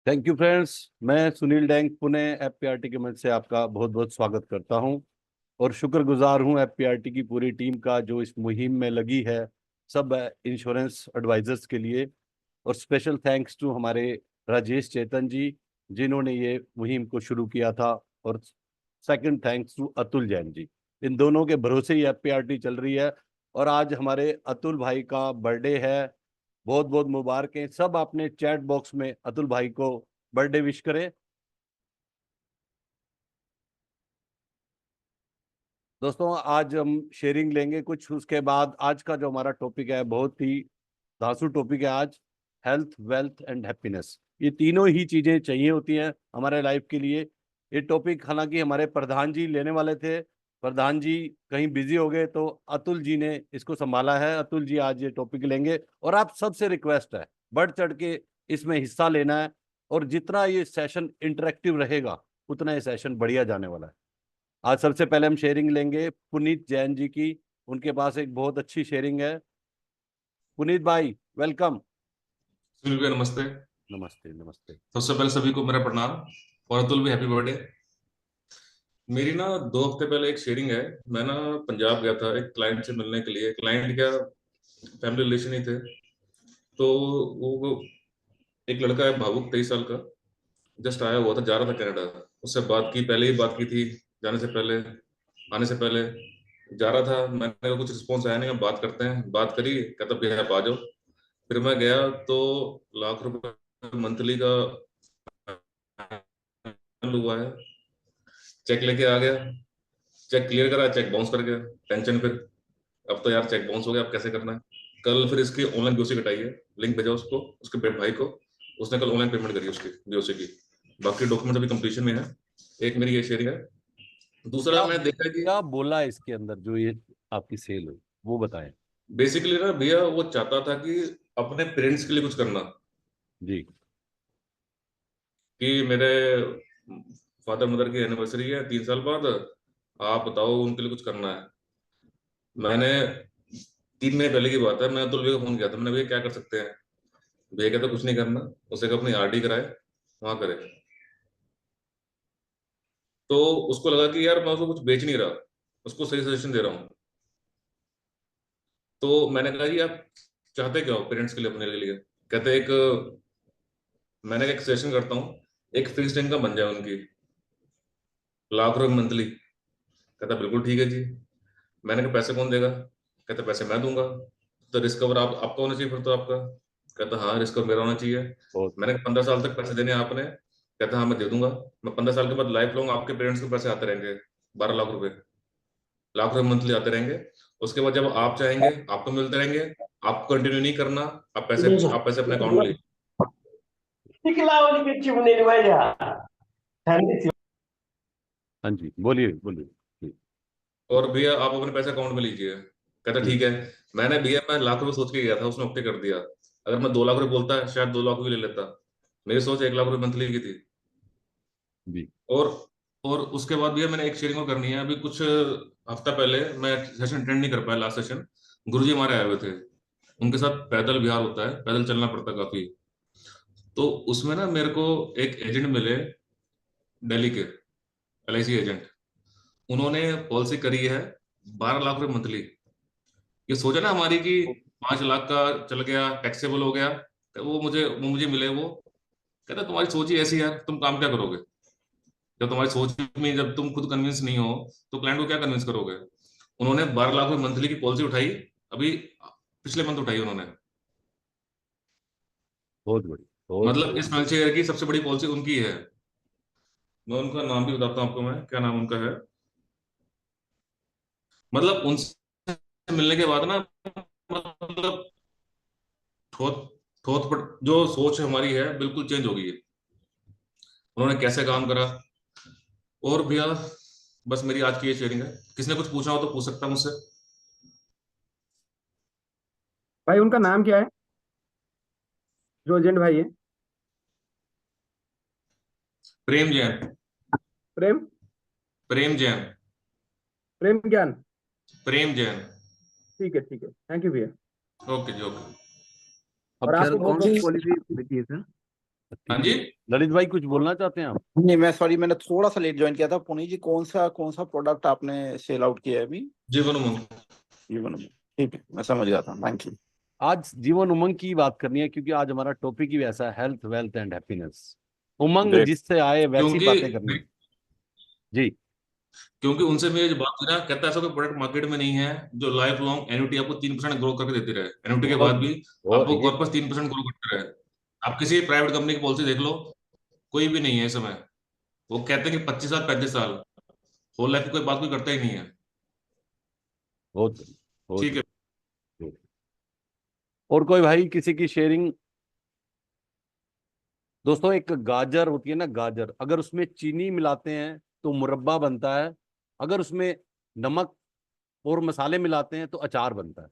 Thank you friends. मैं Sunil dang Pune एफपीआरटी के मंच से आपका बहुत बहुत स्वागत करता हूं और शुक्रगुजार हूं एफपीआरटी की पूरी टीम का जो इस मुहिम में लगी है, सब इंश्योरेंस एडवाइजर्स के लिए। और स्पेशल थैंक्स टू हमारे राजेश चेतन जी, जिन्होंने ये मुहिम को शुरू किया था। और second thanks to Atul Jain ji. इन दोनों के भरोसे ही एफपीआरटी चल रही है। और आज हमारे अतुल भाई का बर्थडे है। बहुत बहुत मुबारकें। सब आपने चैट बॉक्स में अतुल भाई को बर्थडे विश करें। दोस्तों, आज हम शेयरिंग लेंगे कुछ, उसके बाद आज का जो हमारा टॉपिक है बहुत ही धांसू टॉपिक है आज। हेल्थ, वेल्थ एंड हैप्पीनेस, ये तीनों ही चीजें चाहिए होती हैं हमारे लाइफ के लिए। ये टॉपिक हालांकि हमारे प्रधान जी लेने वाले थे, प्रधान जी कहीं बिजी हो गए, तो अतुल जी ने इसको संभाला है। अतुल जी आज ये टॉपिक लेंगे और आप सबसे रिक्वेस्ट है बढ़ चढ़ के इसमें हिस्सा लेना है। और जितना ये सेशन इंटरेक्टिव रहेगा उतना ये सेशन बढ़िया जाने वाला है। आज सबसे पहले हम शेयरिंग लेंगे पुनीत जैन जी की। उनके पास एक बहुत अच्छी शेयरिंग है। पुनीत भाई, वेलकम। सुनील भैया नमस्ते। नमस्ते नमस्ते। सबसे पहले सभी को मेरा प्रणाम और अतुल भी हैप्पी बर्थडे। मेरी ना 2 हफ्ते पहले एक शेयरिंग है। मैं ना पंजाब गया था एक क्लाइंट से मिलने के लिए। क्लाइंट क्या, फैमिली रिलेशन ही थे। तो वो एक लड़का है भावुक 23 साल का, जस्ट आया हुआ था, जा रहा था कनाडा। उससे बात की, पहले ही बात की थी जाने से पहले, आने से पहले। जा रहा था, मैंने कहा कुछ रिस्पॉन्स आया नहीं, हम बात करते हैं। बात करी, कहता भैया आप आ जाओ। फिर मैं गया तो लाख रुपए मंथली का हुआ है। चेक लेके आ गया, चेक क्लियर करा, चेक बाउंस कर गया। टेंशन फिर, अब तो यार चेक बाउंस हो गया, अब कैसे करना है। कल फिर इसकी ऑनलाइन बीओसी कटाई है, लिंक भेजा उसको, उसके भाई को। उसने कल ऑनलाइन पेमेंट करी उसकी बीओसी की। बाकी डॉक्यूमेंट अभी कंप्लीशन में है। एक मेरी ये शेयरिंग है। दूसरा क्या मैं देखा कि क्या बोला है इसके अंदर जो ये आपकी सेल हुई, वो बताएं। बेसिकली ना भैया वो चाहता था कि अपने पेरेंट्स के लिए कुछ करना। जी। कि मेरे फादर मदर की एनिवर्सरी है 3 साल बाद, आप बताओ उनके लिए कुछ करना है। मैंने 3 महीने पहले की बात है, मैं अतुल भैया को फोन किया था। मैंने भैया क्या कर सकते हैं। भैया कहता कुछ नहीं करना, उसे कहा अपनी आरडी कराए, वहां करे। तो उसको लगा कि यार मैं उसको कुछ बेच नहीं रहा, उसको सही सजेशन दे रहा हूँ। तो मैंने कहा जी आप चाहते क्या हो पेरेंट्स के लिए, अपने लिए। कहते एक, मैंने एक सजेशन करता हूँ, एक फिक्स्ड इनकम बन जाए उनकी, लाख रुपए मंथली। कहता बिल्कुल ठीक है जी। मैंने कहा पैसे कौन देगा। कहता पैसे मैं दूंगा। तो रिस्क कवर आप आपका होना चाहिए फिर तो आपका। कहता हाँ रिस्क कवर मेरा होना चाहिए। बहुत मैंने कहा 15 साल तक पैसे देने हैं आपने। कहता हाँ मैं दे दूंगा। मैं 15 साल के बाद लाइफ लॉन्ग आपके पेरेंट्स को पैसे आते रहेंगे, 12 लाख रुपए, लाख रुपए मंथली आते रहेंगे। उसके बाद जब आप चाहेंगे आपको मिलते रहेंगे। आप कंटिन्यू नहीं करना, आप पैसे अपने अकाउंट में लीजिए। हाँ जी, बोलिए बोलिए। जी। और भैया आप अपने पैसे अकाउंट में लीजिए। कहता जी। ठीक है। मैंने भैया मैं लाख रुपए सोच के गया था, उसने ओके कर दिया। अगर मैं 2 लाख रुपए बोलता शायद 2 लाख भी ले लेता। मेरी सोच 1 लाख रुपए मंथली की थी। जी। और और उसके बाद भैया मैंने एक शेयरिंग और करनी है। अभी कुछ हफ्ता पहले मैं सेशन अटेंड नहीं कर पाया, लास्ट सेशन। गुरुजी हमारे आए हुए थे, उनके साथ पैदल विहार होता है, पैदल चलना पड़ता है काफी। तो उसमें ना मेरे को एक एजेंट मिले, दिल्ली के, एलआईसी एजेंट। उन्होंने पॉलिसी करी है 12 लाख रुपए मंथली। ये सोचा ना हमारी कि 5 लाख का चल गया, टैक्सेबल हो गया। तो वो मुझे मिले वो। कहता तुम्हारी सोच ही ऐसी है, तुम काम क्या करोगे। जब तुम्हारी सोच में, जब तुम खुद कन्विंस नहीं हो तो क्लाइंट को क्या कन्विंस करोगे। उन्होंने 12 लाख रुपए मंथली की पॉलिसी उठाई। अभी पिछले मंथ उठाई उन्होंने। बहुत बढ़िया, बहुत मतलब बढ़िया। इस फाइनेंशियल ईयर की सबसे बड़ी पॉलिसी उनकी है। मैं उनका नाम भी बताता हूँ आपको, मैं क्या नाम उनका है। मतलब उनसे मिलने के बाद ना, मतलब थोत थोत जो सोच हमारी है बिल्कुल चेंज हो गई है। उन्होंने कैसे काम करा। और भैया बस मेरी आज की ये शेयरिंग है। किसने कुछ पूछा हो तो पूछ सकता है मुझसे। भाई उनका नाम क्या है, जो एजेंट भाई है? प्रेम जैन। प्रेम? प्रेम जैन। प्रेम ज्ञान? प्रेम जैन। ठीक है ठीक है, थैंक यू भैया। ओके जी ओके। और अब सर आपको बहुत कौन सी बहुत पॉलिसी होती है सर? हाँ जी। ललित भाई कुछ बोलना चाहते हैं आप? नहीं, मैं सॉरी, मैंने थोड़ा सा लेट ज्वाइन किया था। पुनीत जी, कौन सा प्रोडक्ट आपने सेल आउट किया है अभी? जीवन उमंग। जीवन में, ठीक है, मैं समझ गया था, थैंक यू। आज जीवन उमंग की बात करनी है क्योंकि आज हमारा टॉपिक ही वैसा है, health wealth and happiness. Umang great. जिससे आए वैसी क्योंकि बातें करनी है। जी। क्योंकि उनसे मेरी जो बात हुई ना, कहता है ऐसा कोई प्रोडक्ट मार्केट में नहीं है जो लाइफ लॉन्ग एन्युटी आपको 3% ग्रो करके देती रहे, एन्युटी के बाद बहुत भी बहुत आपको ये कॉर्पस 3% ग्रो करते रहे। आप किसी प्राइवेट कंपनी की पॉलिसी देख लो, कोई भी नहीं है इस समय। वो कहते हैं कि 25 साल 35 साल, होल लाइफ की कोई बात कोई करता ही नहीं है। बहुत बहुत ठीक है। बहुत। और कोई भाई किसी की शेयरिंग? दोस्तों एक गाजर होती है ना, गाजर, अगर उसमें चीनी मिलाते हैं तो मुरब्बा बनता है, अगर उसमें नमक और मसाले मिलाते हैं तो अचार बनता है।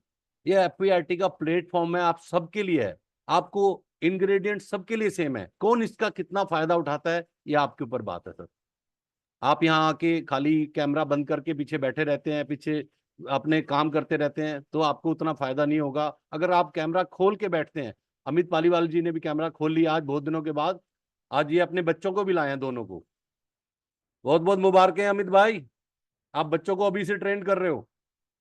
ये एफपीआईटी का प्लेटफॉर्म है, आप सबके लिए है। आपको इंग्रेडिएंट सबके लिए सेम है, कौन इसका कितना फायदा उठाता है ये आपके ऊपर बात है सर। आप यहाँ आके खाली कैमरा बंद करके पीछे बैठे रहते हैं, पीछे अपने काम करते रहते हैं तो आपको उतना फायदा नहीं होगा। अगर आप कैमरा खोल के बैठते हैं, अमित पालीवाल जी ने भी कैमरा खोल लिया आज बहुत दिनों के बाद, आज ये अपने बच्चों को भी लाए हैं दोनों को। बहुत बहुत मुबारकें अमित भाई, आप बच्चों को अभी से ट्रेन कर रहे हो।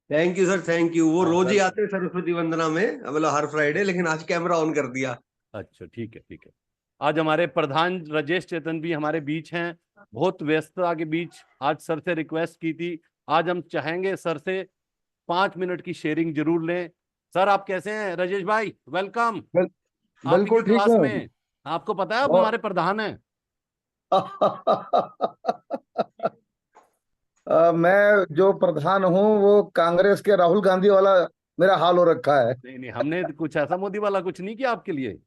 Thank you sir, thank you. वो हाँ, रोज ही वेलकम। आते हैं सरस्वती वंदना में, मतलब हर फ्राइडे, लेकिन आज कैमरा ऑन कर दिया। अच्छा ठीक है ठीक है। आज हमारे प्रधान राजेश चेतन भी हमारे बीच हैं, बहुत व्यस्तता के बीच आज सर से रिक्वेस्ट की थी। आज हम चाहेंगे सर से 5 मिनट की शेयरिंग जरूर लें। सर आप कैसे हैं? राजेश भाई वेलकम। बिल, आप ही बिल्कुल के ठीक क्लास हूँ। में, आपको पता है आप बहुत हमारे प्रधान हैं। मैं जो प्रधान हूँ वो कांग्रेस के राहुल गांधी वाला मेरा हाल हो रखा है। नहीं नहीं, हमने तो कुछ ऐसा मोदी वाला कुछ नहीं किया आपके लिए।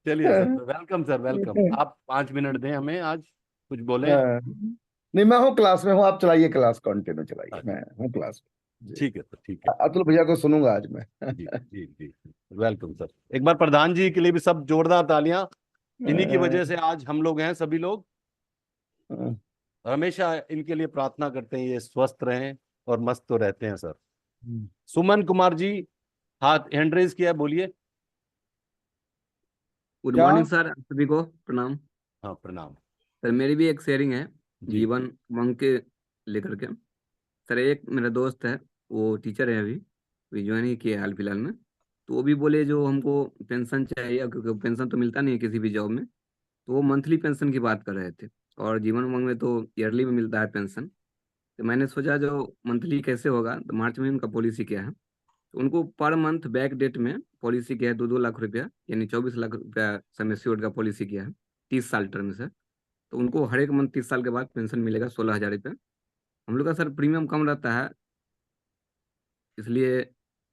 चलिए सर, वेलकम सर, वेलकम। आप 5 मिनट दें हमें, आज कुछ बोले। नहीं, मैं हूँ क्लास में हूँ, आप चलाइए क्लास, कंटिन्यू चलाइए, मैं हूँ क्लास में। ठीक है सर, ठीक है। अतुल भैया को सुनूंगा आज मैं। जी जी जी, वेलकम सर। एक बार प्रधान जी के लिए भी सब जोरदार तालियां, इन्हीं की वजह से आज हम लोग हैं सभी लोग। और हमेशा इनके लिए प्रार्थना करते हैं ये स्वस्थ रहें और मस्त तो रहते हैं सर। सुमन कुमार जी हाथ हैंड रेज किया है, बोलिए। गुड क्या? मॉर्निंग सर, आप सभी को प्रणाम। हाँ प्रणाम। सर मेरी भी एक शेयरिंग है जी जीवन उमंग के लेकर के। सर एक मेरा दोस्त है, वो टीचर है, अभी ज्वाइन ही किया है हाल फिलहाल में। तो वो भी बोले जो हमको पेंशन चाहिए, क्योंकि पेंशन तो मिलता नहीं है किसी भी जॉब में, तो वो मंथली पेंशन की बात कर रहे थे। और जीवन उमंग में तो ईयरली में मिलता है पेंशन। तो मैंने सोचा जो मंथली कैसे होगा, तो मार्च में उनका पॉलिसी क्या है, तो उनको पर मंथ बैक डेट में पॉलिसी क्या है, 2-2 लाख रुपया, यानी 24 लाख रुपया सम एश्योर्ड का पॉलिसी किया है, 30 साल टर्म से। तो उनको हर एक मंथ 30 साल के बाद पेंशन मिलेगा 16,000 रुपये। हम लोग का सर प्रीमियम कम रहता है, इसलिए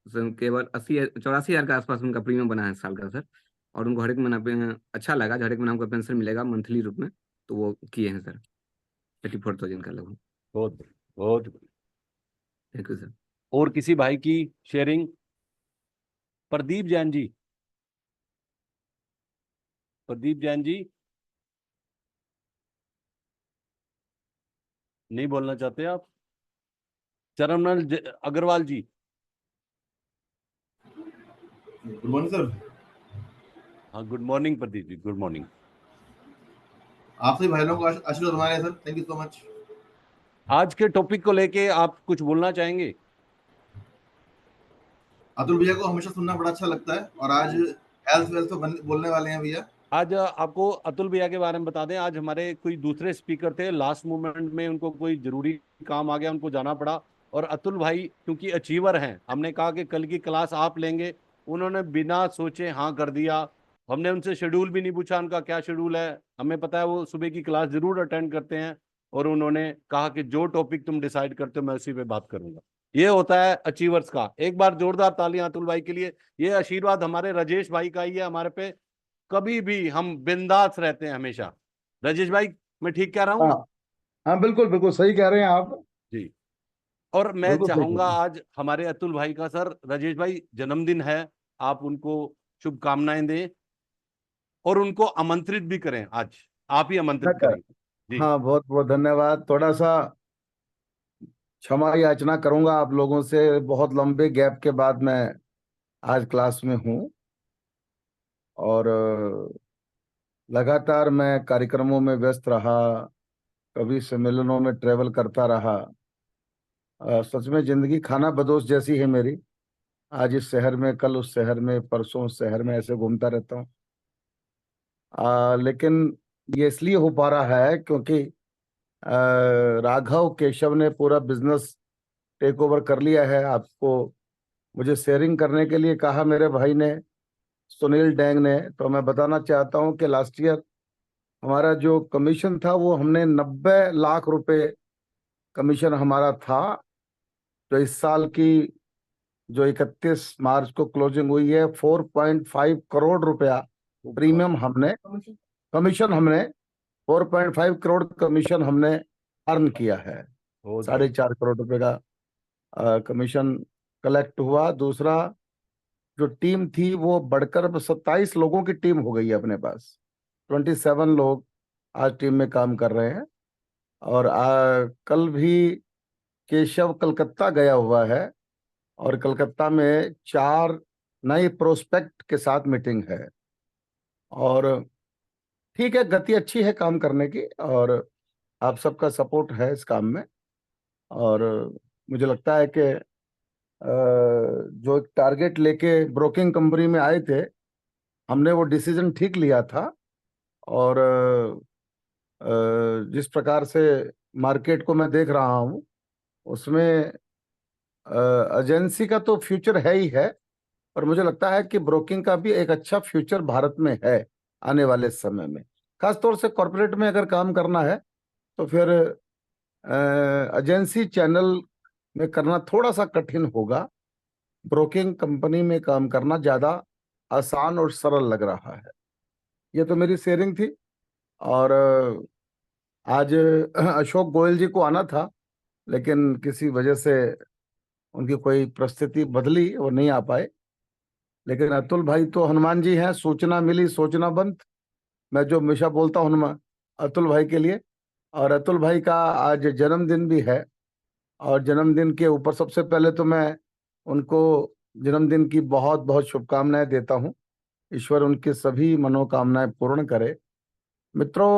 केवल 84,000 के आसपास उनका प्रीमियम बना है साल का सर। और उनको हर एक महीना पे अच्छा लगा, हर एक महीना उनको पेंशन मिलेगा मंथली रूप में, तो वो किए हैं सर 34,000 का लगभग। बहुत बहुत। Thank you sir. और किसी भाई की शेयरिंग? प्रदीप जैन जी, प्रदीप जैन जी नहीं बोलना चाहते आप? Charanmal Agarwal ji. Good morning sir. हाँ good morning Pradeep ji, good morning. आप सभी भाई लोगों को आशीर्वाद हमारे sir, thank you so much. आज के टॉपिक को लेके आप कुछ बोलना चाहेंगे? अतुल भैया को हमेशा सुनना बड़ा अच्छा लगता है, और आज हेल्थ वेल्थ तो बोलने वाले हैं भैया। आज आपको अतुल भैया के बारे में बता दें, आज हमारे कोई दूसरे स्पीकर थे, लास्ट मोमेंट में उनको कोई जरूरी काम आ गया, उनको जाना पड़ा। और अतुल भाई क्योंकि अचीवर हैं, हमने कहा कि कल की क्लास आप लेंगे, उन्होंने बिना सोचे हाँ कर दिया। हमने उनसे शेड्यूल भी नहीं पूछा उनका क्या शेड्यूल है, हमें पता है वो सुबह की क्लास जरूर अटेंड करते हैं। और उन्होंने कहा कि जो टॉपिक तुम डिसाइड करते हो मैं उसी पे बात करूंगा। ये होता है अचीवर्स का। एक बार जोरदार तालियां अतुल भाई के लिए। ये आशीर्वाद हमारे राजेश भाई का ही है हमारे पे, कभी भी हम बिंदास रहते हैं हमेशा। राजेश भाई मैं ठीक कह रहा हूँ? हाँ हाँ, बिल्कुल बिल्कुल सही कह रहे हैं आप। जी। और मैं बिल्कुल सही कह चाहूंगा रहे हैं। आज हमारे अतुल भाई का सर, राजेश भाई जन्मदिन है, आप उनको शुभकामनाएं दें और उनको आमंत्रित भी करें। आज आप ही आमंत्रित करेंगे। जी हाँ, बहुत बहुत धन्यवाद। थोड़ा सा क्षमा याचना करूंगा आप लोगों से, बहुत लंबे गैप के बाद मैं आज क्लास में हूँ। और लगातार मैं कार्यक्रमों में व्यस्त रहा, कभी सम्मेलनों में ट्रेवल करता रहा। सच में जिंदगी खाना बदोश जैसी है मेरी। आज इस शहर में, कल उस शहर में, परसों उस शहर में, ऐसे घूमता रहता हूँ। लेकिन ये इसलिए हो पा रहा है क्योंकि राघव केशव ने पूरा बिजनेस टेक ओवर कर लिया है। आपको मुझे शेयरिंग करने के लिए कहा मेरे भाई ने, सुनील डैंग ने। तो मैं बताना चाहता हूं कि लास्ट ईयर हमारा जो कमीशन था वो हमने 90 लाख रुपए कमीशन हमारा था। तो इस साल की जो 31 मार्च को क्लोजिंग हुई है, 4.5 करोड़ रुपया प्रीमियम हमने, कमीशन हमने 4.5 करोड़ कमीशन हमने अर्न किया है। बहुत 4.5 करोड़ रुपए का कमीशन कलेक्ट हुआ। दूसरा, जो टीम थी वो बढ़कर 27 लोगों की टीम हो गई है अपने पास। 27 लोग आज टीम में काम कर रहे हैं। और कल भी केशव कलकत्ता गया हुआ है और कलकत्ता में 4 नए प्रोस्पेक्ट के साथ मीटिंग है। और ठीक है, गति अच्छी है काम करने की, और आप सबका सपोर्ट है इस काम में। और मुझे लगता है कि जो एक टारगेट लेके ब्रोकिंग कंपनी में आए थे, हमने वो डिसीजन ठीक लिया था। और जिस प्रकार से मार्केट को मैं देख रहा हूँ उसमें एजेंसी का तो फ्यूचर है ही है, पर मुझे लगता है कि ब्रोकिंग का भी एक अच्छा फ्यूचर भारत में है आने वाले समय में। खासतौर से कॉरपोरेट में अगर काम करना है तो फिर एजेंसी चैनल में करना थोड़ा सा कठिन होगा। ब्रोकिंग कंपनी में काम करना ज़्यादा आसान और सरल लग रहा है। ये तो मेरी शेयरिंग थी। और आज अशोक गोयल जी को आना था, लेकिन किसी वजह से उनकी कोई परिस्थिति बदली और नहीं आ पाए। लेकिन अतुल भाई तो हनुमान जी हैं, सूचना मिली सोचना बंद। मैं जो हमेशा बोलता हूँ हनुमान अतुल भाई के लिए। और अतुल भाई का आज जन्मदिन भी है, और जन्मदिन के ऊपर सबसे पहले तो मैं उनको जन्मदिन की बहुत बहुत शुभकामनाएं देता हूं। ईश्वर उनकी सभी मनोकामनाएं पूर्ण करे। मित्रों,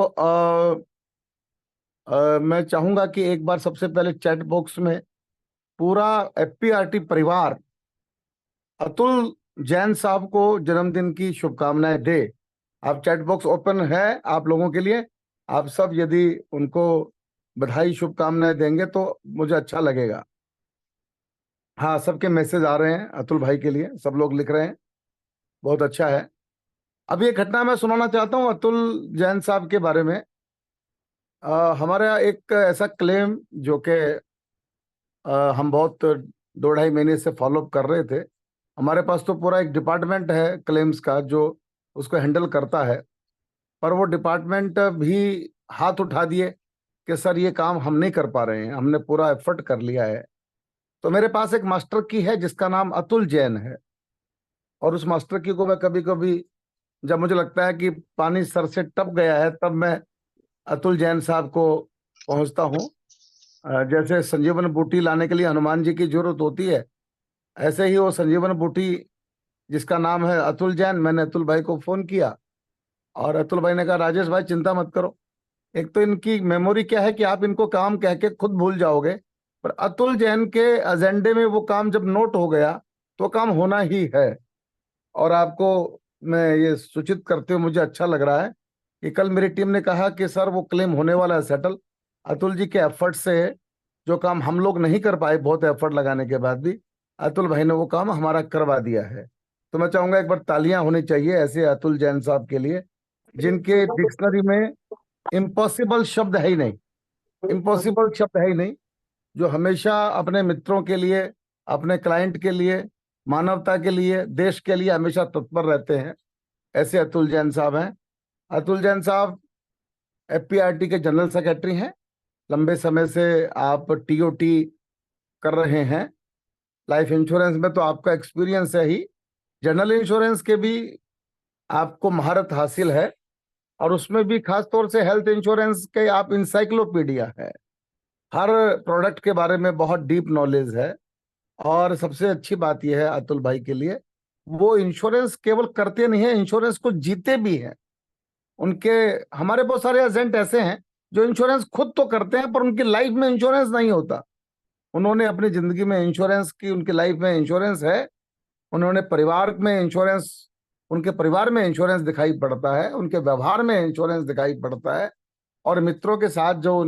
मैं चाहूंगा कि एक बार सबसे पहले चैट बॉक्स में पूरा एफपीआरटी परिवार अतुल जैन साहब को जन्मदिन की शुभकामनाएं दे। आप चैट बॉक्स ओपन है आप लोगों के लिए। आप सब यदि उनको बधाई शुभकामनाएं देंगे तो मुझे अच्छा लगेगा। हाँ, सबके मैसेज आ रहे हैं अतुल भाई के लिए, सब लोग लिख रहे हैं, बहुत अच्छा है। अब ये घटना मैं सुनाना चाहता हूँ अतुल जैन साहब के बारे में। हमारा एक ऐसा क्लेम जो कि हम बहुत 2-2.5 महीने से फॉलोअप कर रहे थे। हमारे पास तो पूरा एक डिपार्टमेंट है क्लेम्स का जो उसको हैंडल करता है, पर वो डिपार्टमेंट भी हाथ उठा दिए कि सर ये काम हम नहीं कर पा रहे हैं, हमने पूरा एफर्ट कर लिया है। तो मेरे पास एक मास्टर की है जिसका नाम अतुल जैन है। और उस मास्टर की को मैं कभी कभी जब मुझे लगता है कि पानी सर से टप गया है तब मैं अतुल जैन साहब को पहुंचता हूं। जैसे संजीवन बूटी लाने के लिए हनुमान जी की जरूरत होती है, ऐसे ही वो संजीवन बूटी जिसका नाम है अतुल जैन, मैंने अतुल भाई को फोन किया और अतुल भाई ने कहा राजेश भाई चिंता मत करो। एक तो इनकी मेमोरी क्या है कि आप इनको काम कह के खुद भूल जाओगे, पर अतुल जैन के एजेंडे में वो काम जब नोट हो गया तो काम होना ही है। और आपको मैं ये सूचित करते हुए मुझे अच्छा लग रहा है कि कल मेरी टीम ने कहा कि सर वो क्लेम होने वाला है सेटल। अतुल जी के एफर्ट से जो काम हम लोग नहीं कर पाए बहुत एफर्ट लगाने के बाद भी, अतुल भाई ने वो काम हमारा करवा दिया है। तो मैं चाहूंगा एक बार तालियां होनी चाहिए ऐसे अतुल जैन साहब के लिए, जिनके डिक्शनरी में इम्पॉसिबल शब्द है ही नहीं, इम्पॉसिबल शब्द है ही नहीं, जो हमेशा अपने मित्रों के लिए, अपने क्लाइंट के लिए, मानवता के लिए, देश के लिए हमेशा तत्पर रहते हैं। ऐसे अतुल जैन साहब हैं। अतुल जैन साहब एफपीआरटी के जनरल सेक्रेटरी हैं। लंबे समय से आप टीओटी कर रहे हैं। लाइफ इंश्योरेंस में तो आपका एक्सपीरियंस है ही, जनरल इंश्योरेंस के भी आपको महारत हासिल है, और उसमें भी खास तौर से हेल्थ इंश्योरेंस के आप इंसाइक्लोपीडिया है। हर प्रोडक्ट के बारे में बहुत डीप नॉलेज है। और सबसे अच्छी बात यह है अतुल भाई के लिए वो इंश्योरेंस केवल करते नहीं है, इंश्योरेंस को जीते भी हैं। उनके हमारे बहुत सारे एजेंट ऐसे हैं जो इंश्योरेंस खुद तो करते हैं पर उनकी लाइफ में इंश्योरेंस नहीं होता। उन्होंने अपनी जिंदगी में इंश्योरेंस की, उनकी लाइफ में इंश्योरेंस है, उन्होंने परिवार में इंश्योरेंस, उनके परिवार में इंश्योरेंस दिखाई पड़ता है, उनके व्यवहार में इंश्योरेंस दिखाई पड़ता है, और मित्रों के साथ जो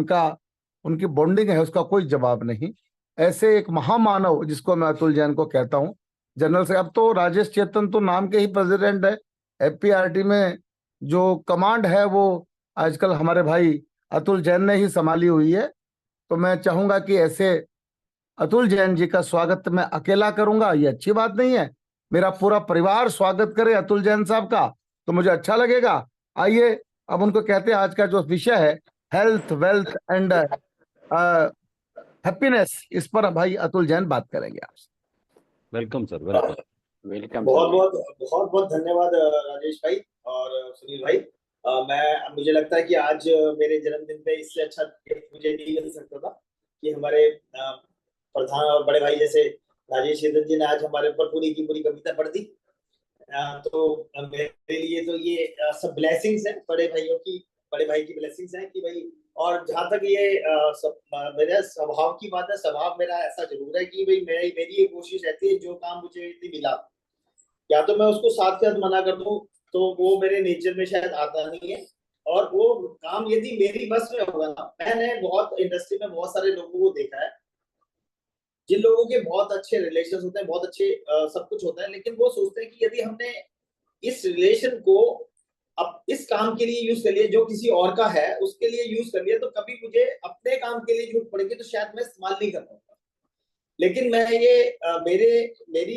उनकी बॉन्डिंग है उसका कोई जवाब नहीं। ऐसे एक महामानव जिसको मैं अतुल जैन को कहता हूँ, जनरल से अब तो राजेश चेतन तो नाम के ही प्रेसिडेंट है, एफपीआरटी में जो कमांड है वो आजकल हमारे भाई अतुल जैन ने ही संभाली हुई है। तो मैं चाहूंगा कि ऐसे अतुल जैन जी का स्वागत मैं अकेला करूंगा, ये अच्छी बात नहीं है। मेरा पूरा परिवार स्वागत करे अतुल जैन साहब का तो मुझे अच्छा लगेगा। आइए अब उनको कहते हैं, आज का जो विषय है हेल्थ वेल्थ एंड हैप्पीनेस, इस पर भाई अतुल जैन बात करेंगे आपसे। Welcome sir, welcome. वेलकम। बहुत बहुत धन्यवाद राजेश भाई और सुनील भाई। मुझे लगता है कि आज मेरे जन्मदिन पे इससे अच्छा गिफ्ट मुझे नहीं मिल सकता था कि हमारे प्रधान और बड़े भाई जैसे राजेश चेतन जी ने आज हमारे ऊपर पूरी की पूरी कविता पढ़ दी। तो मेरे लिए तो ये सब ब्लेसिंग्स है, बड़े भाई की ब्लेसिंग्स है कि भाई। और जहाँ तक ये मेरे स्वभाव की बात है, स्वभाव मेरा ऐसा जरूर है कि भाई मेरी ये कोशिश रहती है जो काम मुझे मिला या तो मैं उसको साथ साथ मना कर दूं, तो वो मेरे नेचर में शायद आता नहीं है। और वो काम यदि मेरी बस में होगा ना, मैंने बहुत इंडस्ट्री में बहुत सारे लोगों को देखा है जिन लोगों के बहुत अच्छे रिलेशन होते हैं, बहुत अच्छे सब कुछ होता है, लेकिन वो सोचते हैं कि यदि हमने इस रिलेशन को अब इस काम के लिए यूज कर लिया जो किसी और का है उसके लिए यूज कर लिया, तो कभी मुझे अपने काम के लिए जरूरत पड़ेगी तो शायद मैं इस्तेमाल नहीं कर पाऊंगा। लेकिन मैं ये मेरी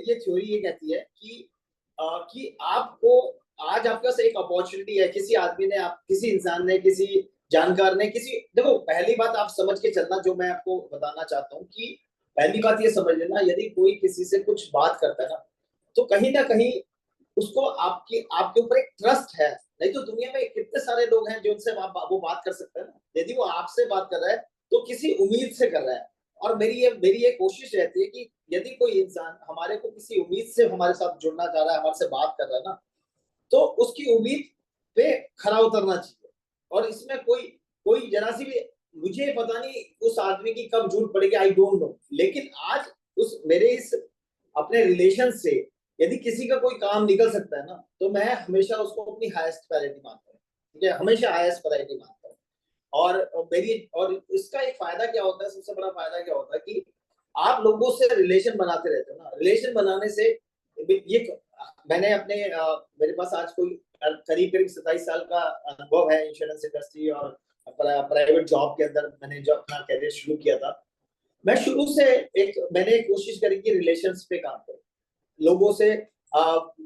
ये थ्योरी ये कहती है कि आपको आज आपके पास एक अपॉर्चुनिटी है, किसी आदमी ने, किसी इंसान ने, किसी जानकार ने, देखो पहली बात आप समझ के चलना, जो मैं आपको बताना चाहता हूँ कि पहली बात ये समझ लेना, यदि कोई किसी से कुछ बात करता है ना, तो कहीं ना कहीं उसको आपके ऊपर एक ट्रस्ट है। नहीं तो दुनिया में कितने सारे लोग हैं जो उनसे वो बात कर सकते हैं ना। यदि वो आपसे बात कर रहा है तो किसी उम्मीद से कर रहा है। और मेरी ये कोशिश रहती है कि यदि कोई इंसान हमारे को किसी उम्मीद से हमारे साथ जुड़ना चाह रहा है, हमारे से बात कर रहा है ना, तो उसकी उम्मीद पे खरा उतरना चाहिए। और इसमें कोई जरा सी भी, मुझे पता नहीं उस आदमी की कब जरूरत पड़ेगी, आई डोंट नो, लेकिन आज मेरे इस अपने रिलेशन से यदि किसी का कोई काम निकल सकता है ना, तो मैं हमेशा उसको अपनी हाईएस्ट प्रायोरिटी मानता हूँ। ठीक है, हमेशा हाईएस्ट प्रायोरिटी मानता हूँ। और इसका एक फायदा क्या होता है, सबसे बड़ा फायदा क्या होता है कि आप लोगों से रिलेशन बनाते रहते हो ना। रिलेशन बनाने से ये मैंने मेरे पास आज कोई करीब 27 साल का अनुभव है इंश्योरेंस इंडस्ट्री और प्राइवेट जॉब के अंदर। मैंने जो अपना कैरियर शुरू किया था, मैं शुरू से मैंने कोशिश करी कि रिलेशंस पे काम करूं लोगों से।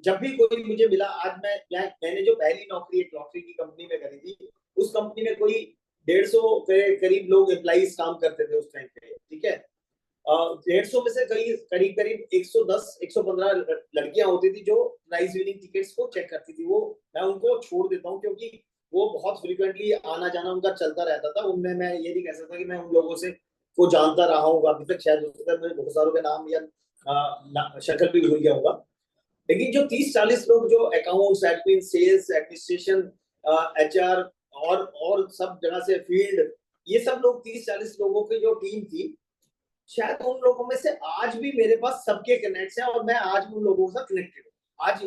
जब भी कोई मुझे मिला, आज मैंने जो पहली नौकरी एक लॉटरी की कंपनी में करी थी, उस कंपनी में कोई 150 के करीब लोग एम्प्लॉइज काम करते थे उस टाइम पे। ठीक है, 150 में से करीब 110-115 लड़कियां होती थी जो प्राइज विनिंग टिकट्स को चेक करती थी। वो मैं उनको छोड़ देता हूँ क्योंकि वो बहुत फ्रिक्वेंटली आना जाना उनका चलता रहता था। उनमें मैं ये नहीं कह सकता कि मैं उन लोगों से को जानता रहा हूँ अभी तक, शायद मुझे बहुत सारों के नाम या शक्ल भी भूल गया होगा। लेकिन जो 30-40 लोग जो accounts, admin, sales, administration, HR और सब जगह से फील्ड, ये सब लोग 30-40 लोगों की जो टीम थी, शायद उन लोगों में से आज भी मेरे पास सबके कनेक्ट्स हैं और मैं आज भी उन लोगों के साथ कनेक्टेड हूँ। आज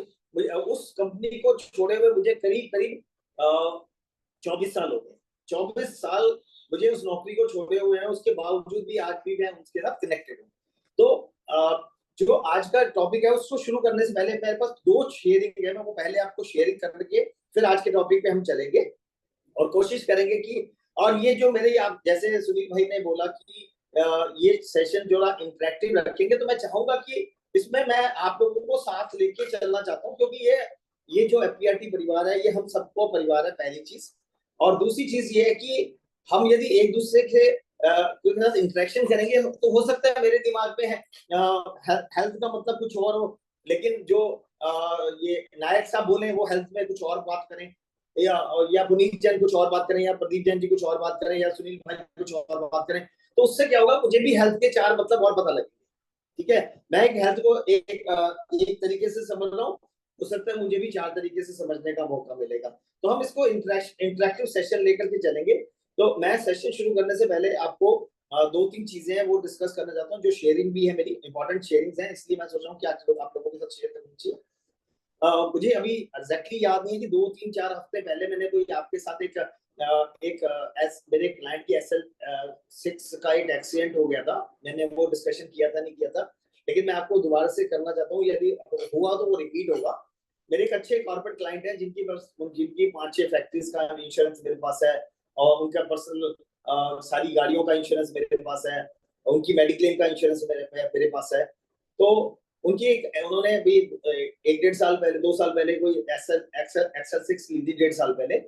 उस कंपनी को छोड़े हुए मुझे करीब 24 साल हो गए। 24 साल मुझे उस नौकरी को छोड़े हुए हैं, उसके बावजूद भी आज भी मैं उसके साथ कनेक्टेड हूँ। तो जो आज का टॉपिक है उसको शुरू करने से पहले मेरे पास 2 शेयरिंग है, मैं वो पहले आपको शेयरिंग करके फिर आज के टॉपिक पे हम चलेंगे और कोशिश करेंगे कि, और ये जो मेरे आप जैसे सुनील भाई ने बोला कि ये सेशन जो इंटरेक्टिव रखेंगे, तो मैं चाहूंगा कि इसमें मैं आप लोगों को साथ लेके चलना चाहता हूँ, क्योंकि ये जो FPRT परिवार है, ये हम सबको परिवार है, पहली चीज। और दूसरी चीज ये है कि हम यदि एक दूसरे के साथ इंटरेक्शन करेंगे तो हो सकता है मेरे दिमाग में है हेल्थ का मतलब कुछ और हो, लेकिन जो ये नायक साहब बोले वो हेल्थ में कुछ और बात करें, या पुनीत जैन कुछ और बात करें, या प्रदीप जैन जी कुछ और बात करें, या सुनील भाई कुछ और बात करें, तो उससे क्या होगा, मुझे भी हेल्थ के 4 मतलब और पता लगेंगे। ठीक है, मैं एक हेल्थ को एक तरीके से समझ रहा हूँ, हो सकता है मुझे भी 4 तरीके से समझने का मौका मिलेगा। तो हम इसको इंटरेक्टिव सेशन लेकर के चलेंगे। तो मैं सेशन शुरू करने से पहले आपको 2-3 चीजें हैं वो डिस्कस करना चाहता हूँ, जो शेयरिंग भी है, मेरी इंपॉर्टेंट शेयरिंग्स हैं, इसलिए मैं सोच रहा हूँ कि आज आप लोगों के साथ शेयर करनी चाहिए। मुझे अभी एग्जैक्टली याद नहीं है कि 2-3-4 हफ्ते पहले मैंने कोई आपके साथ मेरे क्लाइंट की SL6 का एक एक्सीडेंट हो गया था, मैंने वो डिस्कशन किया था नहीं किया था, लेकिन मैं आपको दोबारा से करना चाहता हूँ, यदि हुआ तो वो रिपीट होगा। मेरे एक अच्छे कॉर्पोरेट क्लाइंट हैं जिनकी 5-6 फैक्ट्रीज का इंश्योरेंस मेरे पास है, और उनका पर्सनल सारी गाड़ियों का इंश्योरेंस मेरे पास है, और उनकी मेडिक्लेम का इंश्योरेंस मेरे पास है। तो उन्होंने अभी 1-1.5 साल पहले, 2 साल पहले कोई XL6 ली थी, 1.5 साल पहले।